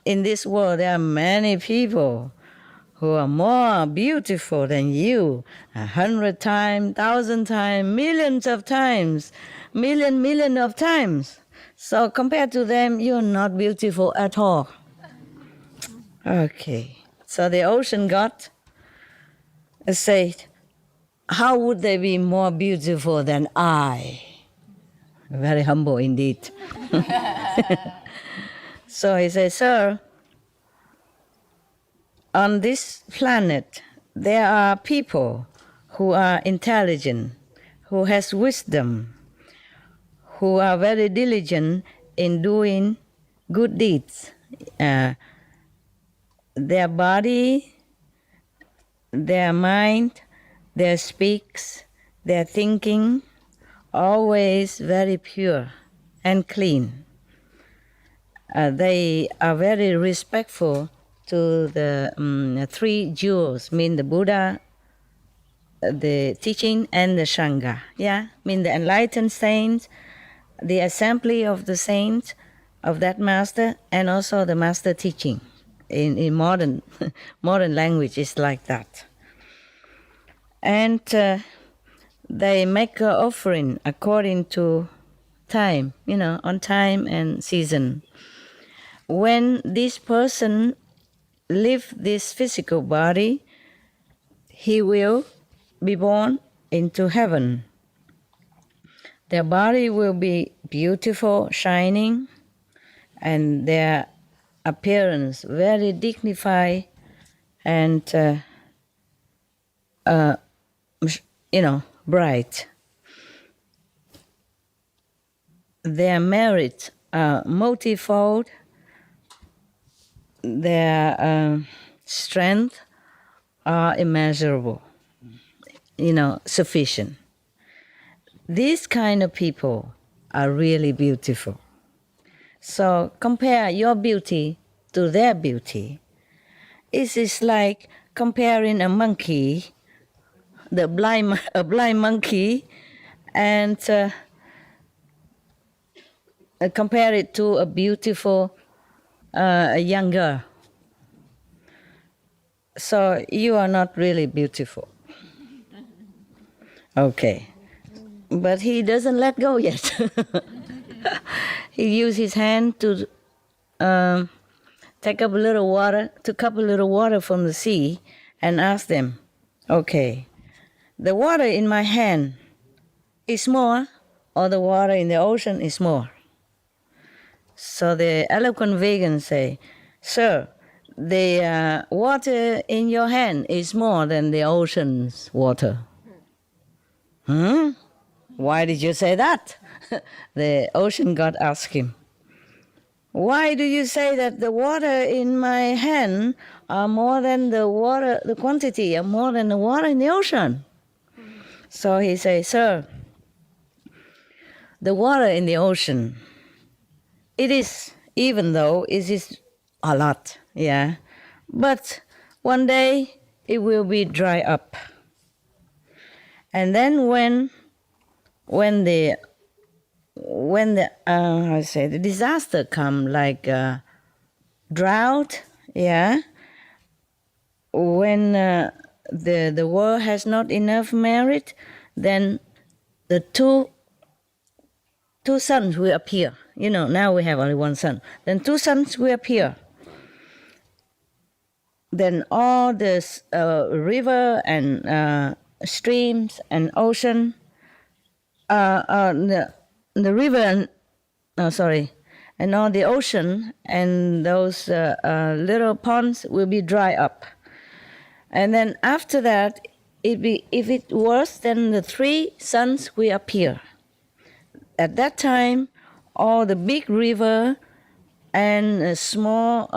this world there are many people who are more beautiful than you, 100 times, 1,000 times, millions of times, million of times. So compared to them, you're not beautiful at all. Okay, so the ocean god said, how would they be more beautiful than I? Very humble indeed. So he said, sir, on this planet, there are people who are intelligent, who has wisdom, who are very diligent in doing good deeds. Their body, their mind, their speaks, their thinking, always very pure and clean. They are very respectful to the three jewels, mean the Buddha, the teaching, and the Sangha. Yeah, mean the enlightened saints, the assembly of the saints of that master, and also the master teaching. In modern language, it's like that. And they make an offering according to time, on time and season. When this person leaves this physical body, he will be born into heaven. Their body will be beautiful, shining, and their appearance very dignified and bright. Their merits are multifold. Their strength are immeasurable, sufficient. These kind of people are really beautiful. So compare your beauty to their beauty. It is like comparing a monkey, a blind monkey, and compare it to a beautiful a young girl. So you are not really beautiful. Okay. But he doesn't let go yet. He used his hand to take up a little water, took up a little water from the sea and asked them, okay, the water in my hand is more or the water in the ocean is more? So the eloquent vegan say, sir, the water in your hand is more than the ocean's water. Why did you say that? The ocean god asked him, why do you say that the water in my hand are more than the water, the quantity are more than the water in the ocean? So he says, sir, the water in the ocean, it is, even though it is a lot, yeah, but one day it will be dry up. And then when the the disaster come, like drought, yeah, when the world has not enough merit, then the two suns will appear. You know, now we have only one sun. Then two suns will appear. Then all this river and streams and ocean, the river and and all the ocean and those little ponds will be dry up. And then after that, if it worse, then the three suns will appear. At that time, all the big river and small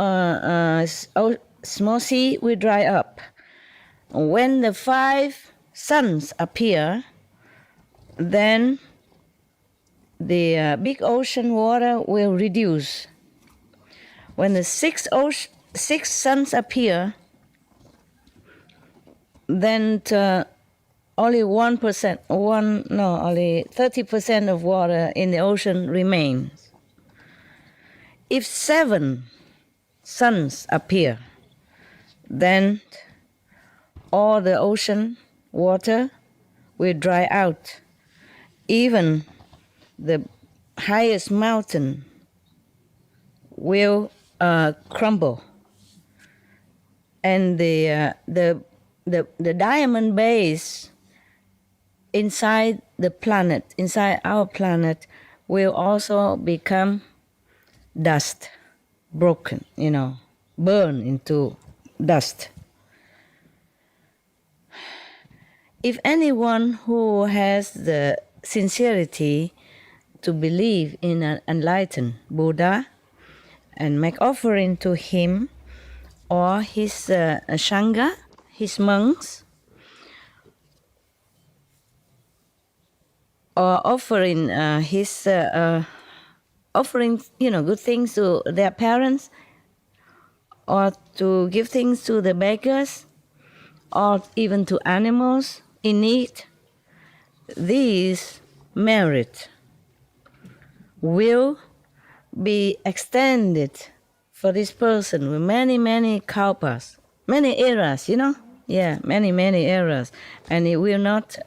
sea will dry up. When the five suns appear, then the big ocean water will reduce. When the six suns appear, then only 1%, only 30% of water in the ocean remains. If 7 suns appear, then all the ocean water will dry out. Even the highest mountain will crumble, and the diamond base inside the planet, inside our planet, will also become dust, broken, burn into dust. If anyone who has the sincerity to believe in an enlightened Buddha and make offering to him or his Sangha, his monks, or offering good things to their parents, or to give things to the beggars, or even to animals in need, these merit will be extended for this person with many, many kalpas, many eras, many eras, and it will not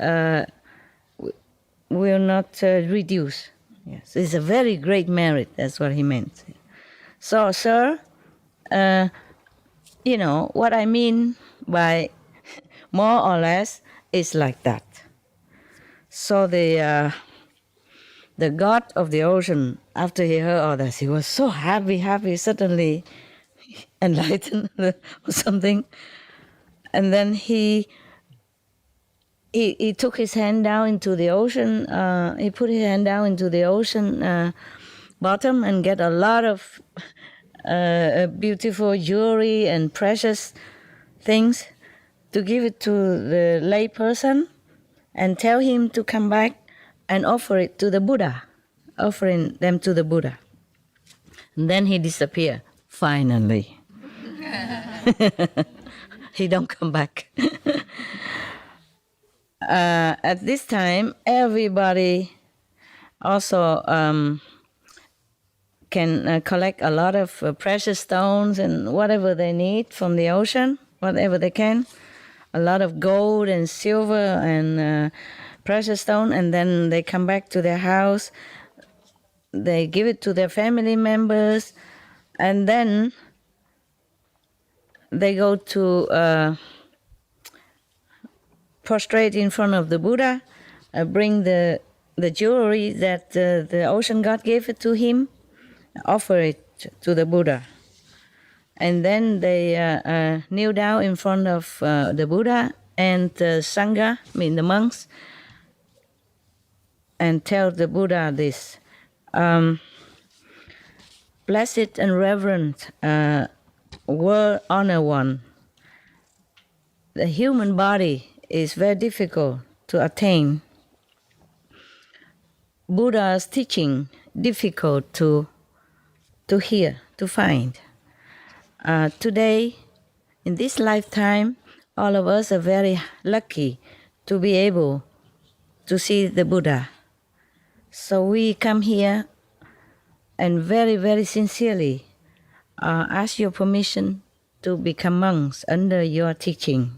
reduce. Yes, it's a very great merit. That's what he meant. So, sir, what I mean by more or less is like that. So the god of the ocean, after he heard all this, he was so happy, suddenly enlightened or something. And then he took his hand down into the ocean. He put his hand down into the ocean bottom and get a lot of beautiful jewelry and precious things to give it to the lay person and tell him to come back and offer it to the Buddha, offering them to the Buddha. And then he disappeared, finally. He don't come back. At this time, everybody also can collect a lot of precious stones and whatever they need from the ocean. whatever they can, a lot of gold and silver and precious stone, and then they come back to their house. They give it to their family members, and then they go to prostrate in front of the Buddha, bring the jewelry that the ocean god gave it to him, offer it to the Buddha. And then they kneel down in front of the Buddha and the Sangha, I mean the monks, and tell the Buddha this. Blessed and reverend world honor one. The human body is very difficult to attain. Buddha's teaching difficult to hear, to find. Today, in this lifetime, all of us are very lucky to be able to see the Buddha. So we come here and very, very sincerely ask your permission to become monks under your teaching,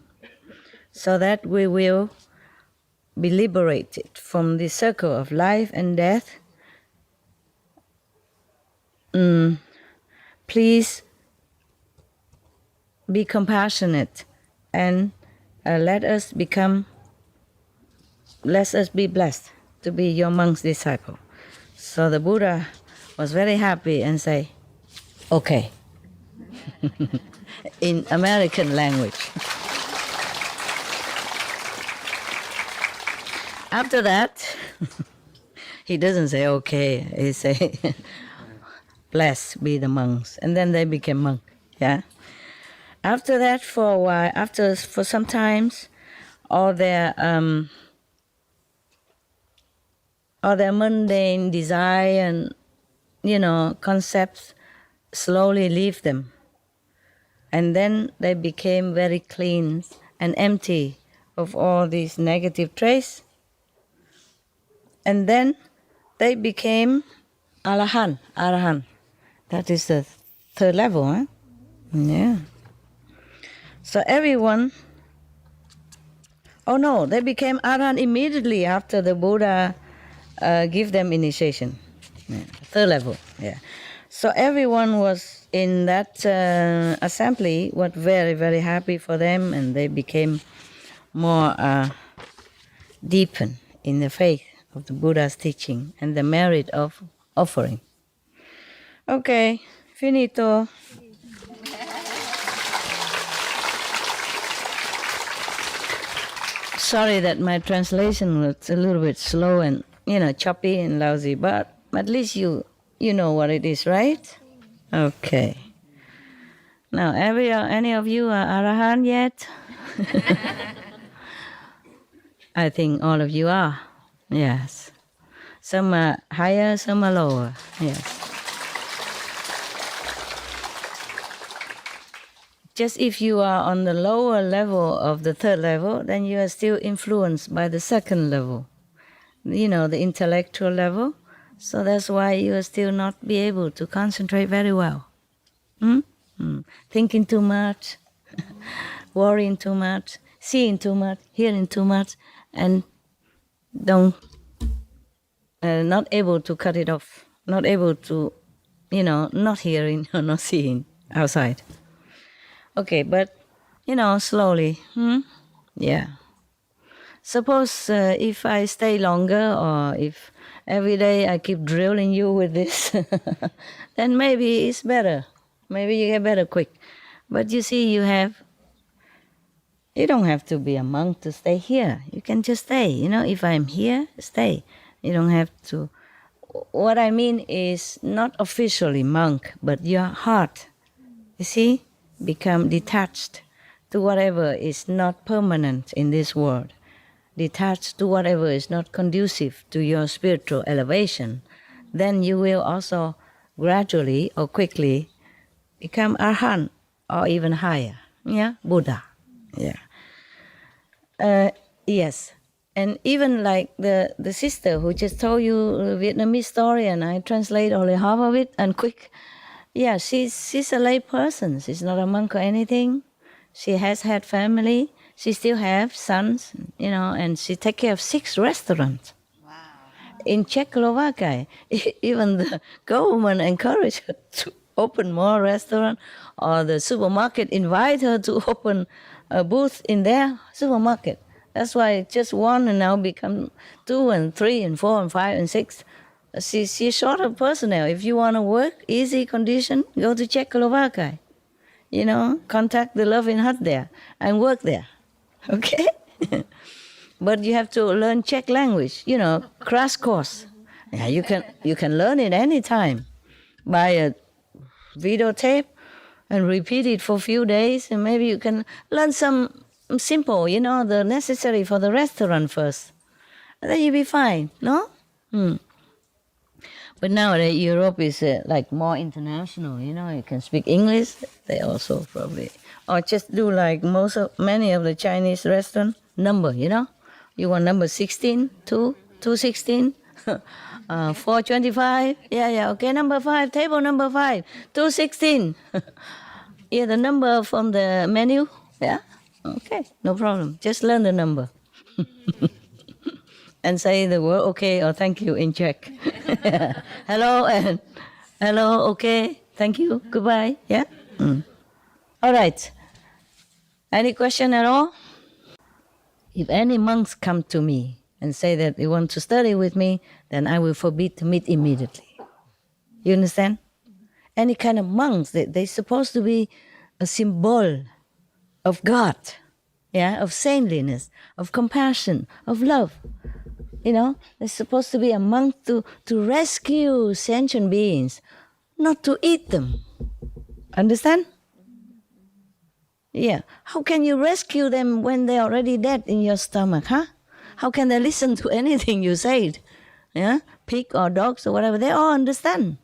so that we will be liberated from the circle of life and death. Please be compassionate and let us be blessed to be your monk's disciple. So the Buddha was very happy and say, okay, in American language. After that, he doesn't say okay, he say, blessed be the monks. And then they became monks, yeah. After that, for a while, for some times, all their mundane desire and, concepts slowly leave them. And then they became very clean and empty of all these negative traits. And then they became Arahant. That is the third level, huh? Yeah. So everyone, they became Arahant immediately after the Buddha give them initiation. Yeah. Third level, yeah. So everyone was in that assembly was very, very happy for them, and they became more deepened in the faith of the Buddha's teaching and the merit of offering. Okay, finito. Sorry that my translation was a little bit slow and, choppy and lousy, but at least you know what it is, right? Okay. Now, any of you are Arahant yet? I think all of you are. Yes. Some are higher, some are lower. Yes. Just if you are on the lower level of the third level, then you are still influenced by the second level, the intellectual level. So that's why you will still not be able to concentrate very well. Thinking too much, worrying too much, seeing too much, hearing too much, and not able to cut it off, not able to, not hearing or not seeing outside. Okay, but, slowly. Yeah. Suppose if I stay longer, or if every day I keep drilling you with this, then maybe it's better. Maybe you get better quick. But you see, you don't have to be a monk to stay here. You can just stay. If I'm here, stay. You don't have to. What I mean is not officially monk, but your heart, you see, become detached to whatever is not permanent in this world. Detached to whatever is not conducive to your spiritual elevation, then you will also gradually or quickly become Arahant or even higher. Yeah, Buddha. Yeah. Yes. And even like the sister who just told you the Vietnamese story, and I translate only half of it and quick. Yeah, she's a lay person. She's not a monk or anything. She has had family. She still has sons, and she takes care of 6 restaurants. Wow. In Czechoslovakia, even the government encouraged her to open more restaurants, or the supermarket invite her to open a booth in their supermarket. That's why just 1 and now become 2 and 3 and 4 and 5 and 6. She's short of personnel. If you want to work, easy condition, go to Czechoslovakia. Contact the Loving Hut there and work there. Okay? But you have to learn Czech language, crash course. Yeah, you can learn it anytime. Buy a videotape and repeat it for a few days, and maybe you can learn some simple, the necessary for the restaurant first. And then you'll be fine, no? But nowadays, Europe is like more international, you can speak English. They also probably, or just do like many of the Chinese restaurant number, You want number 16, 216, 425. Yeah, okay, number 5, table number 5, 216. Yeah, the number from the menu, yeah? Okay, no problem. Just learn the number. And say the word okay or thank you in Czech. Hello and hello, okay, thank you, goodbye, yeah? All right. Any question at all? If any monks come to me and say that they want to study with me, then I will forbid to meet immediately. You understand? Any kind of monks, they're supposed to be a symbol of God, of saintliness, of compassion, of love. They're supposed to be a monk to rescue sentient beings, not to eat them. Understand? Yeah. How can you rescue them when they're already dead in your stomach, huh? How can they listen to anything you said? Yeah? Pig or dogs or whatever, they all understand.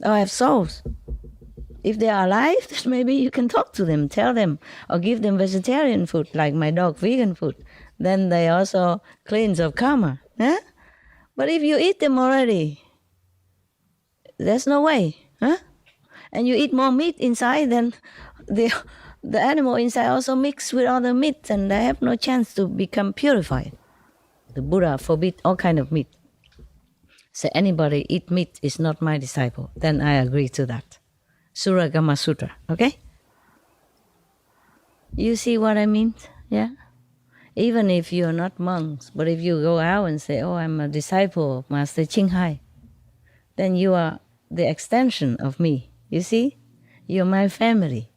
Or have souls. If they are alive, then maybe you can talk to them, tell them, or give them vegetarian food, like my dog, vegan food. Then they also cleanse of karma. Huh? But if you eat them already, there's no way. Huh? And you eat more meat inside, then the animal inside also mix with other meat, and they have no chance to become purified. The Buddha forbid all kind of meat. Say anybody eat meat is not my disciple. Then I agree to that. Suragama Sutra, okay? You see what I mean? Yeah? Even if you're not monks, but if you go out and say, oh, I'm a disciple of Master Ching Hai, then you are the extension of me. You see? You're my family.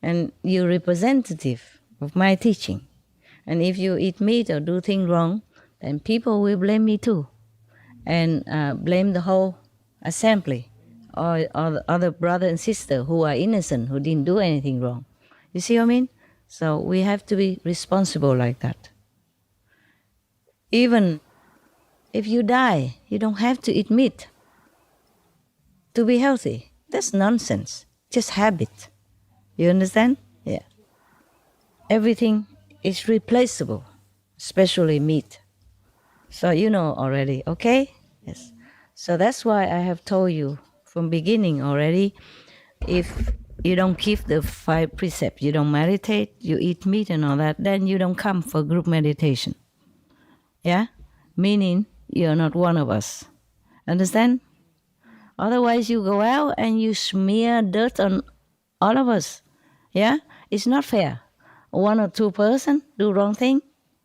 And you're representative of my teaching. And if you eat meat or do things wrong, then people will blame me too. And blame the whole assembly or the other brother and sister who are innocent, who didn't do anything wrong. You see what I mean? So we have to be responsible like that. Even if you die, you don't have to eat meat to be healthy. That's nonsense. Just habit. You understand? Yeah. Everything is replaceable, especially meat. So you know already, okay? Yes. So that's why I have told you from beginning already, if you don't keep the 5 precepts, you don't meditate, you eat meat and all that, then you don't come for group meditation. Yeah? Meaning you're not one of us. Understand? Otherwise you go out and you smear dirt on all of us. Yeah? It's not fair. 1 or 2 person do wrong thing.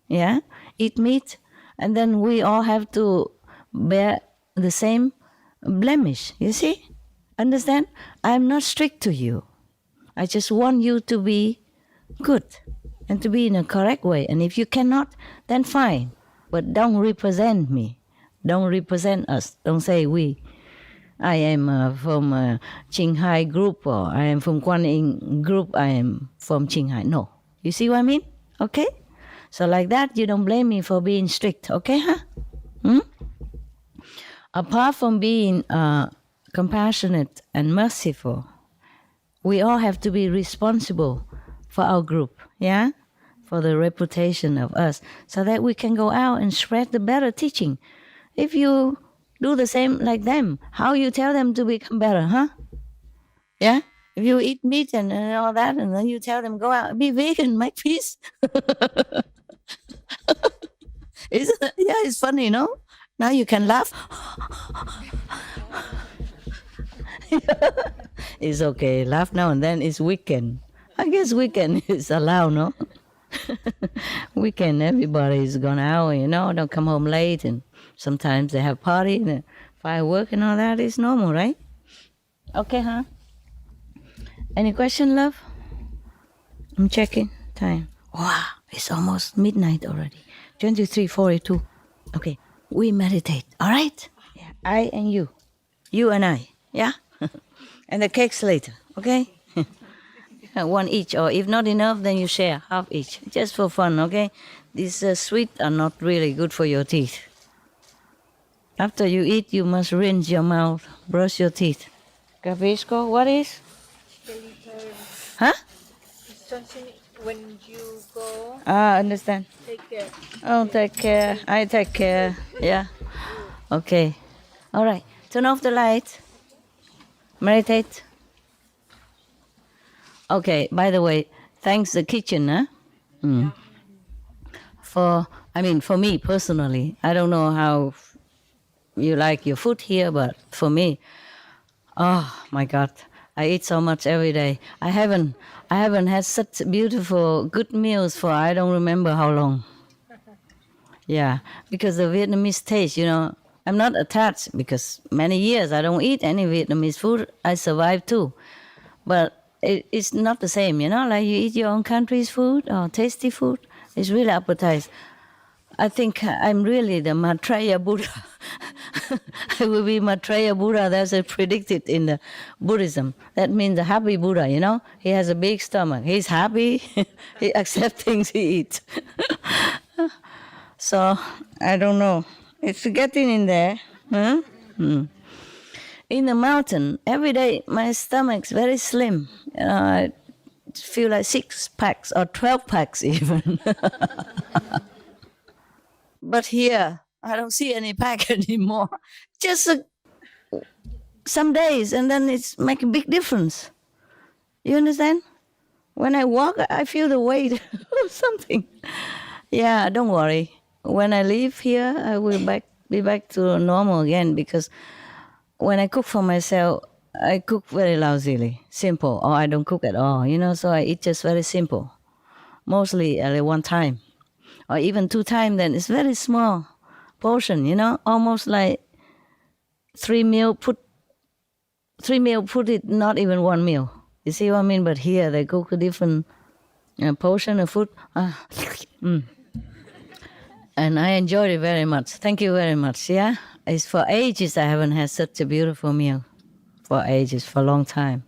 Yeah? Eat meat. And then we all have to bear the same blemish. You see? Understand? I'm not strict to you. I just want you to be good and to be in a correct way. And if you cannot, then fine. But don't represent me. Don't represent us. Don't say we. I am from Ching Hai group, or I am from Kuan Yin group. I am from Ching Hai. No. You see what I mean? Okay? So like that, you don't blame me for being strict. Okay, huh? Apart from being compassionate and merciful, we all have to be responsible for our group, yeah? For the reputation of us, so that we can go out and spread the better teaching. If you do the same like them, how you tell them to become better, huh? Yeah? If you eat meat and all that, and then you tell them, go out, be vegan, make peace. Yeah, it's funny, no? Now you can laugh. It's okay. Laugh now and then. It's weekend. I guess weekend is allowed, no? Weekend, everybody is gone out, don't come home late, and sometimes they have party and firework and all that. Is normal, right? Okay, huh? Any question, love? I'm checking time. Wow, it's almost midnight already. 23:42. Okay, we meditate, all right? Yeah, I and you. You and I, yeah? And the cakes later, okay? One each, or if not enough, then you share half each, just for fun, okay? These sweets are not really good for your teeth. After you eat, you must rinse your mouth, brush your teeth. Gavisco, what is? Huh? Something when you go. Understand. Take care. Oh, take care. I take care. Yeah. Okay. All right. Turn off the light. Meditate. Okay. By the way, thanks the kitchen, huh? For me personally, I don't know how you like your food here, but for me, oh my God, I eat so much every day. I haven't had such beautiful, good meals for I don't remember how long. Yeah, because the Vietnamese taste, I'm not attached because many years I don't eat any Vietnamese food. I survive too. But it's not the same, like you eat your own country's food or tasty food. It's really appetizing. I think I'm really the Maitreya Buddha. I will be Maitreya Buddha. That's predicted in the Buddhism. That means the happy Buddha, He has a big stomach. He's happy. He accepts things he eats. So, I don't know. It's getting in there. Huh? In the mountain, every day my stomach's very slim. I feel like 6 packs or 12 packs even. But here, I don't see any pack anymore. Just some days, and then it's make a big difference. You understand? When I walk, I feel the weight of something. Yeah, don't worry. When I leave here, I will be back to normal again, because when I cook for myself, I cook very lousily, simple, or I don't cook at all, so I eat just very simple. Mostly at one time. Or even 2 times, then it's very small portion, almost like 3 meal put it, not even 1 meal. You see what I mean? But here they cook a different portion of food. And I enjoyed it very much. Thank you very much, yeah? It's for ages I haven't had such a beautiful meal. For ages, for a long time.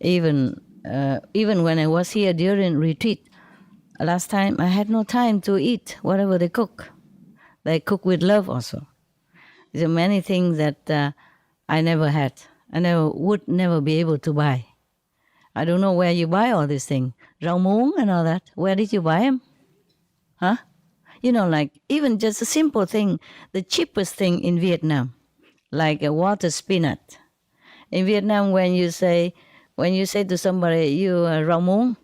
Even when I was here during retreat, last time, I had no time to eat whatever they cook. They cook with love also. There are many things that I never had. I would never be able to buy. I don't know where you buy all these things. Rau muống and all that. Where did you buy them? Huh? Like even just a simple thing, the cheapest thing in Vietnam, like a water spinach. In Vietnam, when you say to somebody, you rau muống,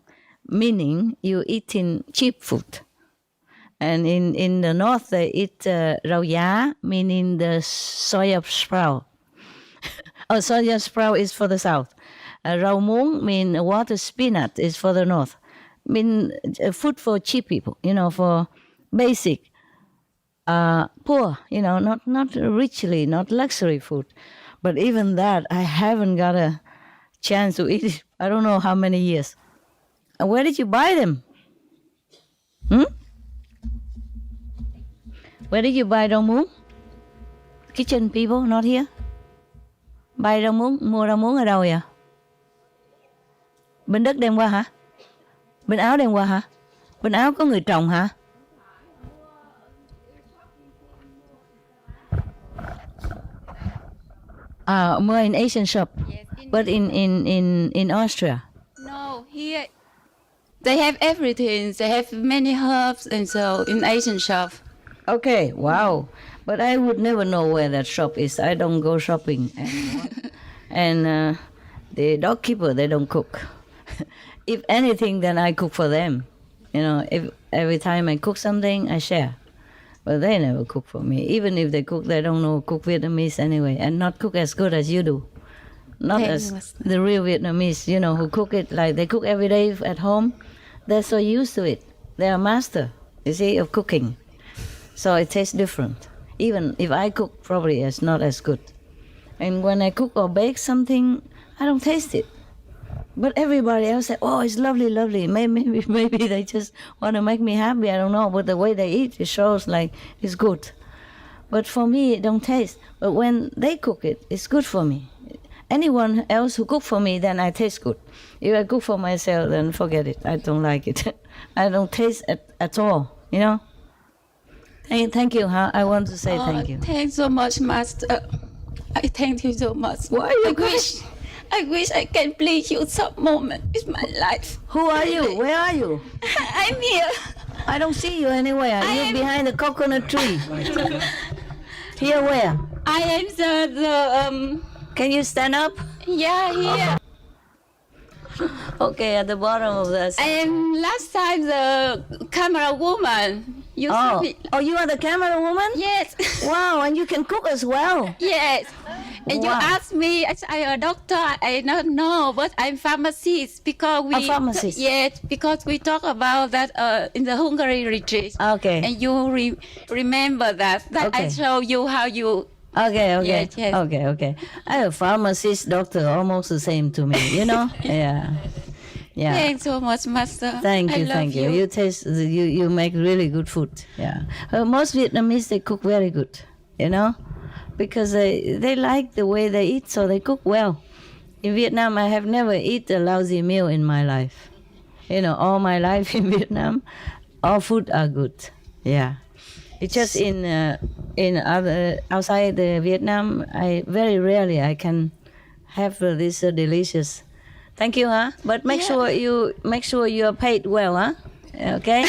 meaning you eating cheap food. And in the north, they eat rau giá, meaning the soya sprout. Oh, soya sprout is for the south. Rau muống mean water spinach is for the north. Mean food for cheap people, for basic, poor, not richly, not luxury food. But even that, I haven't got a chance to eat it. I don't know how many years. And where did you buy them? Where did you buy rau muống? Kitchen people, not here. Buy rau muống, mua rau muống ở đâu vậy? Bên Đức đem qua hả? Bên Áo đem qua hả? Bên Áo có người trồng hả? More in Asian shop. Yes, but in Austria. No, here they have everything. They have many herbs and so in Asian shop. Okay, wow. But I would never know where that shop is. I don't go shopping anymore. And The dog keeper, they don't cook. If anything, then I cook for them. You know, if every time I cook something, I share. But they never cook for me. Even if they cook, they don't know cook Vietnamese anyway, and not cook as good as you do. Not as the real Vietnamese, you know, who cook it like they cook every day at home. They're so used to it. They're a master, you see, of cooking. So it tastes different. Even if I cook, probably it's not as good. And when I cook or bake something, I don't taste it. But everybody else say, oh, it's lovely, lovely. Maybe they just want to make me happy, I don't know. But the way they eat, it shows like it's good. But for me, it don't taste. But when they cook it, it's good for me. Anyone else who cook for me, then I taste good. If I cook for myself, then forget it. I don't like it. I don't taste at all, you know. Thank you, huh? I want to say thank you. Thanks so much, Master. I thank you so much. Why are you crying? I wish I can please you some moment in my life. Who are you? Where are you? I'm here. I don't see you anywhere. You're behind the coconut tree. Here where? I am the Can you stand up? Yeah, here. Okay, at the bottom of this. I am last time the camera woman. You see me. Oh, you are the camera woman? Yes. Wow, and you can cook as well. Yes. And you asked me, I'm a doctor. I don't know, but I'm pharmacist because we. A pharmacist. Yes, because we talk about that in the Hungary retreat. Okay. And you remember that Okay. I show you how you. Okay. Yes, yes. Okay. I'm a pharmacist, doctor, almost the same to me, you know? Yeah. Thanks so much, Master. Thank I you, love thank you. You taste, you make really good food. Yeah. Most Vietnamese, they cook very good, you know? Because they like the way they eat, so they cook well. In Vietnam, I have never eaten a lousy meal in my life. You know, all my life in Vietnam, all food are good. Yeah. It's just in other outside the Vietnam, I very rarely I can have this delicious. Thank you, huh? But make sure you are paid well, huh? Okay.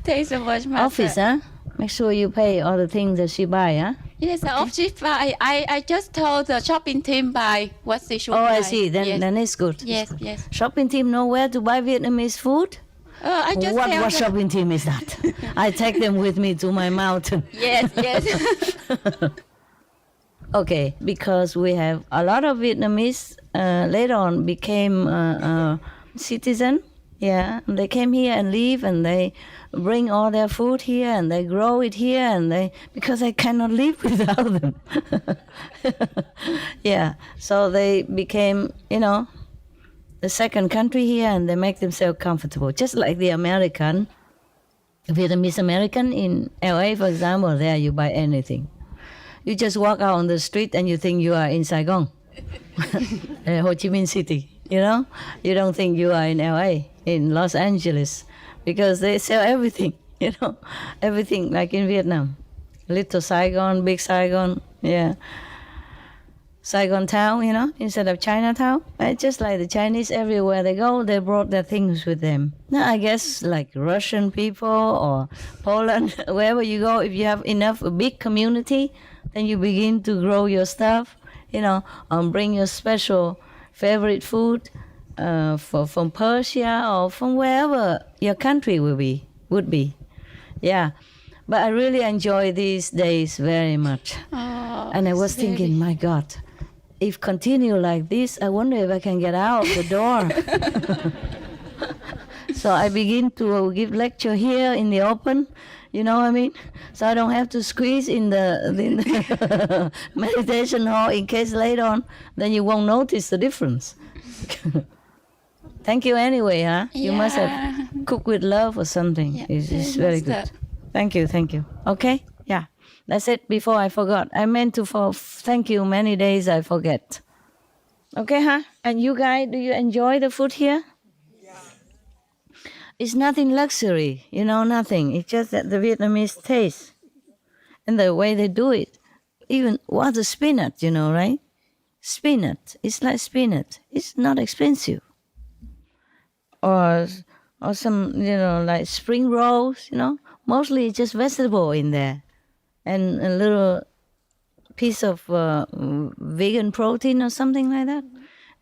Thanks so much, Master. Office, huh? Make sure you pay all the things that she buy, huh? Yes, the office buy. I just told the shopping team buy what they should buy. Oh, I see. Then it's good. Yes. Shopping team know where to buy Vietnamese food? I just What shopping team is that? I take them with me to my mountain. Yes. Okay, because we have a lot of Vietnamese later on became citizen. Yeah, and they came here and live, and they bring all their food here, and they grow it here, and because I cannot live without them. Yeah, so they became, you know, the second country here, and they make themselves comfortable, just like the American, Vietnamese American in LA, for example. There you buy anything. You just walk out on the street and you think you are in Saigon, Ho Chi Minh City. You know, you don't think you are in LA, in Los Angeles, because they sell everything. You know, everything like in Vietnam, Little Saigon, Big Saigon, yeah. Saigon town, you know, instead of Chinatown. Just like the Chinese, everywhere they go, they brought their things with them. Now, I guess like Russian people or Poland, wherever you go, if you have enough, a big community, then you begin to grow your stuff, you know, bring your special favorite food from Persia or from wherever your country would be. Yeah. But I really enjoy these days very much. Oh, and I was thinking, my God, if continue like this, I wonder if I can get out of the door. So I begin to give lecture here in the open, you know what I mean? So I don't have to squeeze in the meditation hall in case later on, then you won't notice the difference. Thank you anyway, huh? Yeah. You must have cooked with love or something. Yeah, It's very good. Thank you. Okay? Yeah. That's it. Before I forgot. I meant to thank you many days I forget. Okay, huh? And you guys, do you enjoy the food here? Yeah. It's nothing luxury, you know, nothing. It's just that the Vietnamese taste and the way they do it. Even the spinach, you know, right? Spinach. It's like spinach. It's not expensive. Or some, you know, like spring rolls, you know. Mostly it's just vegetable in there. And a little piece of vegan protein or something like that.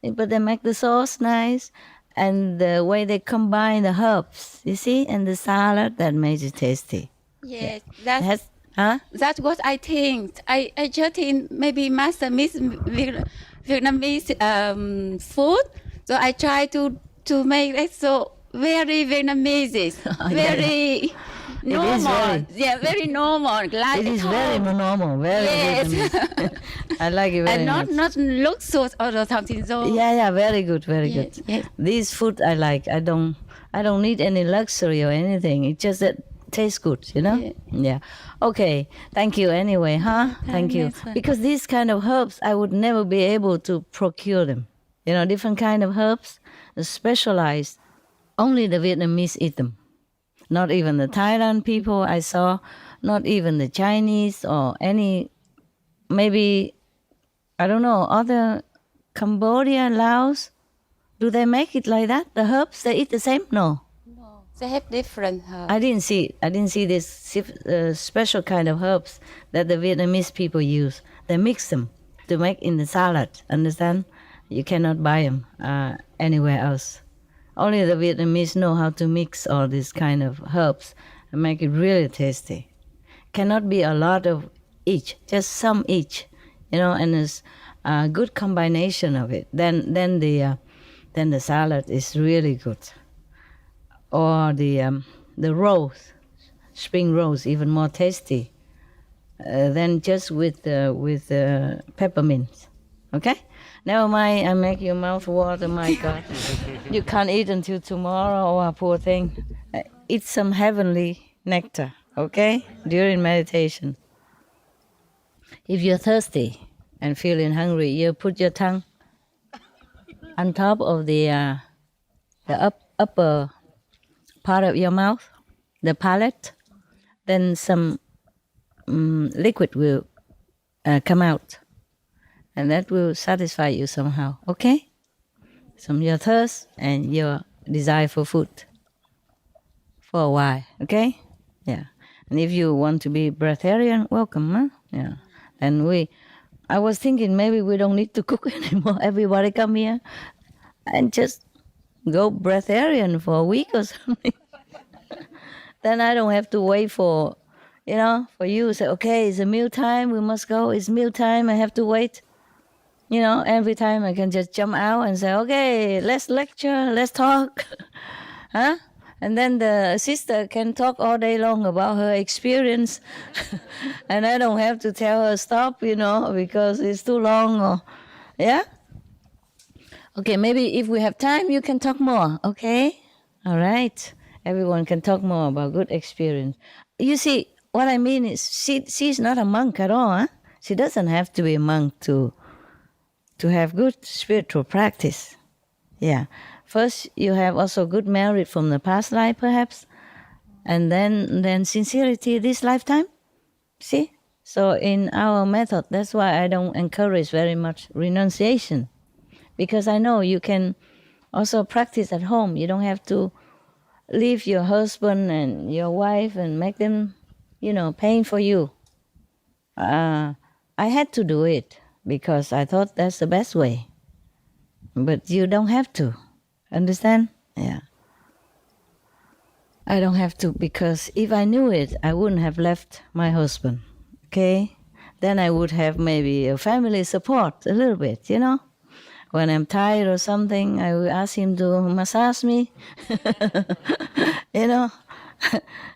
but they make the sauce nice. And the way they combine the herbs, you see, and the salad, that makes it tasty. Yes, That's what I think. I just think maybe master miss Vietnamese food, so I try to make it so very Vietnamese, very normal. Very normal. Like it is very normal, very Vietnamese. I like it very much. And not look so or something so. Yeah, very good, very good. Yes. This food I like. I don't need any luxury or anything. It just that tastes good, you know? Yeah. Okay. Thank you anyway, huh? Thank you. Because these kind of herbs, I would never be able to procure them. You know, different kind of herbs, specialized. Only the Vietnamese eat them. Not even the Thailand people I saw, not even the Chinese or any, maybe, I don't know, other Cambodia, Laos. Do they make it like that? The herbs, they eat the same? No. They have different herbs. I didn't see this special kind of herbs that the Vietnamese people use. They mix them to make in the salad. Understand? You cannot buy them anywhere else. Only the Vietnamese know how to mix all these kind of herbs and make it really tasty. Cannot be a lot of each, just some each, you know. And it's a good combination of it. Then the salad is really good. Or the rolls, spring rolls, even more tasty than just with peppermint. Okay, never mind. I make your mouth water. My God, you can't eat until tomorrow. Oh, poor thing. Eat some heavenly nectar. Okay, during meditation. If you're thirsty and feeling hungry, you put your tongue on top of the upper part of your mouth, the palate, then some liquid will come out, and that will satisfy you somehow, okay? Some your thirst and your desire for food for a while, okay? Yeah. And if you want to be breatharian, welcome, huh? Yeah. And I was thinking maybe we don't need to cook anymore. Everybody come here and just go breatharian for a week or something. Then I don't have to wait for, for you to say, okay, it's a meal time, we must go. It's meal time, I have to wait. Every time I can just jump out and say, okay, let's lecture, let's talk. Huh? And then the sister can talk all day long about her experience. And I don't have to tell her stop, because it's too long. Yeah? Okay, maybe if we have time, you can talk more, okay? All right. Everyone can talk more about good experience. You see, what I mean is she's not a monk at all. Huh? She doesn't have to be a monk to have good spiritual practice. Yeah. First, you have also good merit from the past life, perhaps. And then sincerity this lifetime. See? So in our method, that's why I don't encourage very much renunciation. Because I know you can also practice at home. You don't have to leave your husband and your wife and make them, paying for you. I had to do it because I thought that's the best way. But you don't have to. Understand? Yeah. I don't have to, because if I knew it, I wouldn't have left my husband. Okay? Then I would have maybe a family support a little bit, When I'm tired or something, I will ask him to massage me,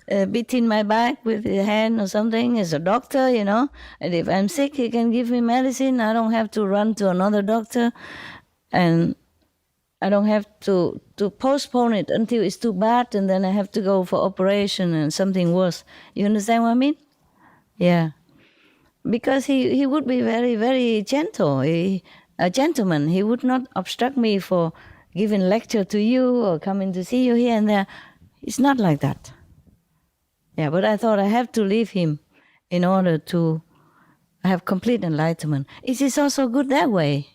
beating my back with his hand or something. As a doctor, And if I'm sick, he can give me medicine. I don't have to run to another doctor. And I don't have to postpone it until it's too bad, and then I have to go for operation and something worse. You understand what I mean? Yeah. Because he would be very, very gentle. A gentleman. He would not obstruct me for giving lecture to you or coming to see you here and there. It's not like that. Yeah, but I thought I have to leave him in order to have complete enlightenment. It is also good that way,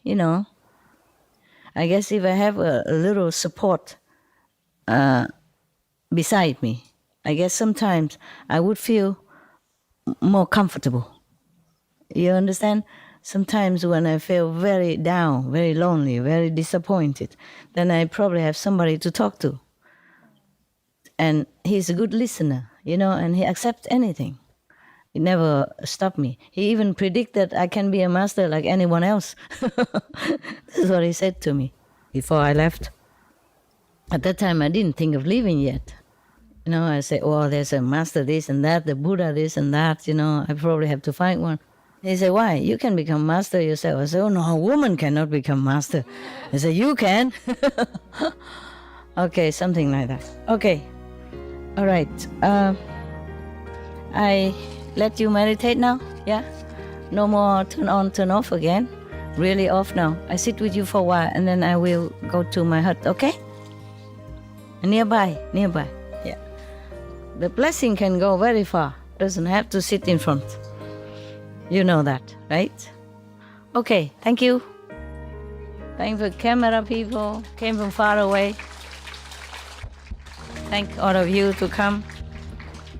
I guess if I have a little support beside me, I guess sometimes I would feel more comfortable. You understand? Sometimes when I feel very down, very lonely, very disappointed, then I probably have somebody to talk to. And he's a good listener, you know, and he accepts anything. He never stopped me. He even predicted I can be a master like anyone else. This is what he said to me before I left. At that time, I didn't think of leaving yet. You know, I said, oh, there's a master this and that, the Buddha this and that, you know, I probably have to find one. He said, why? You can become master yourself. I said, oh, no, a woman cannot become master. He said, you can. Okay, something like that. Okay. All right. I let you meditate now, yeah? No more turn on, turn off again. Really off now. I sit with you for a while and then I will go to my hut, okay? Nearby, yeah. The blessing can go very far. Doesn't have to sit in front. You know that, right? Okay, thank you. Thank the camera people, came from far away. Thank all of you to come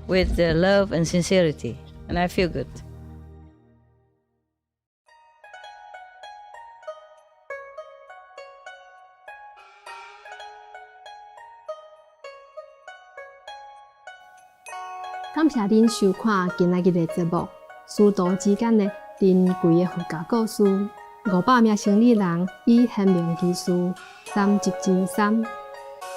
with love and sincerity, and I feel good.感谢您收看今仔日的节目。师徒之间的珍贵的佛教故事，500名生理人以显明技术3集之3，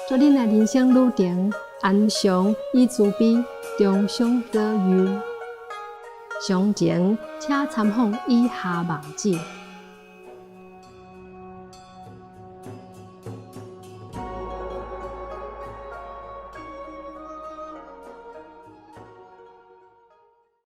祝恁的人生旅程安详与慈悲，中上左右。详情请参访以下网址。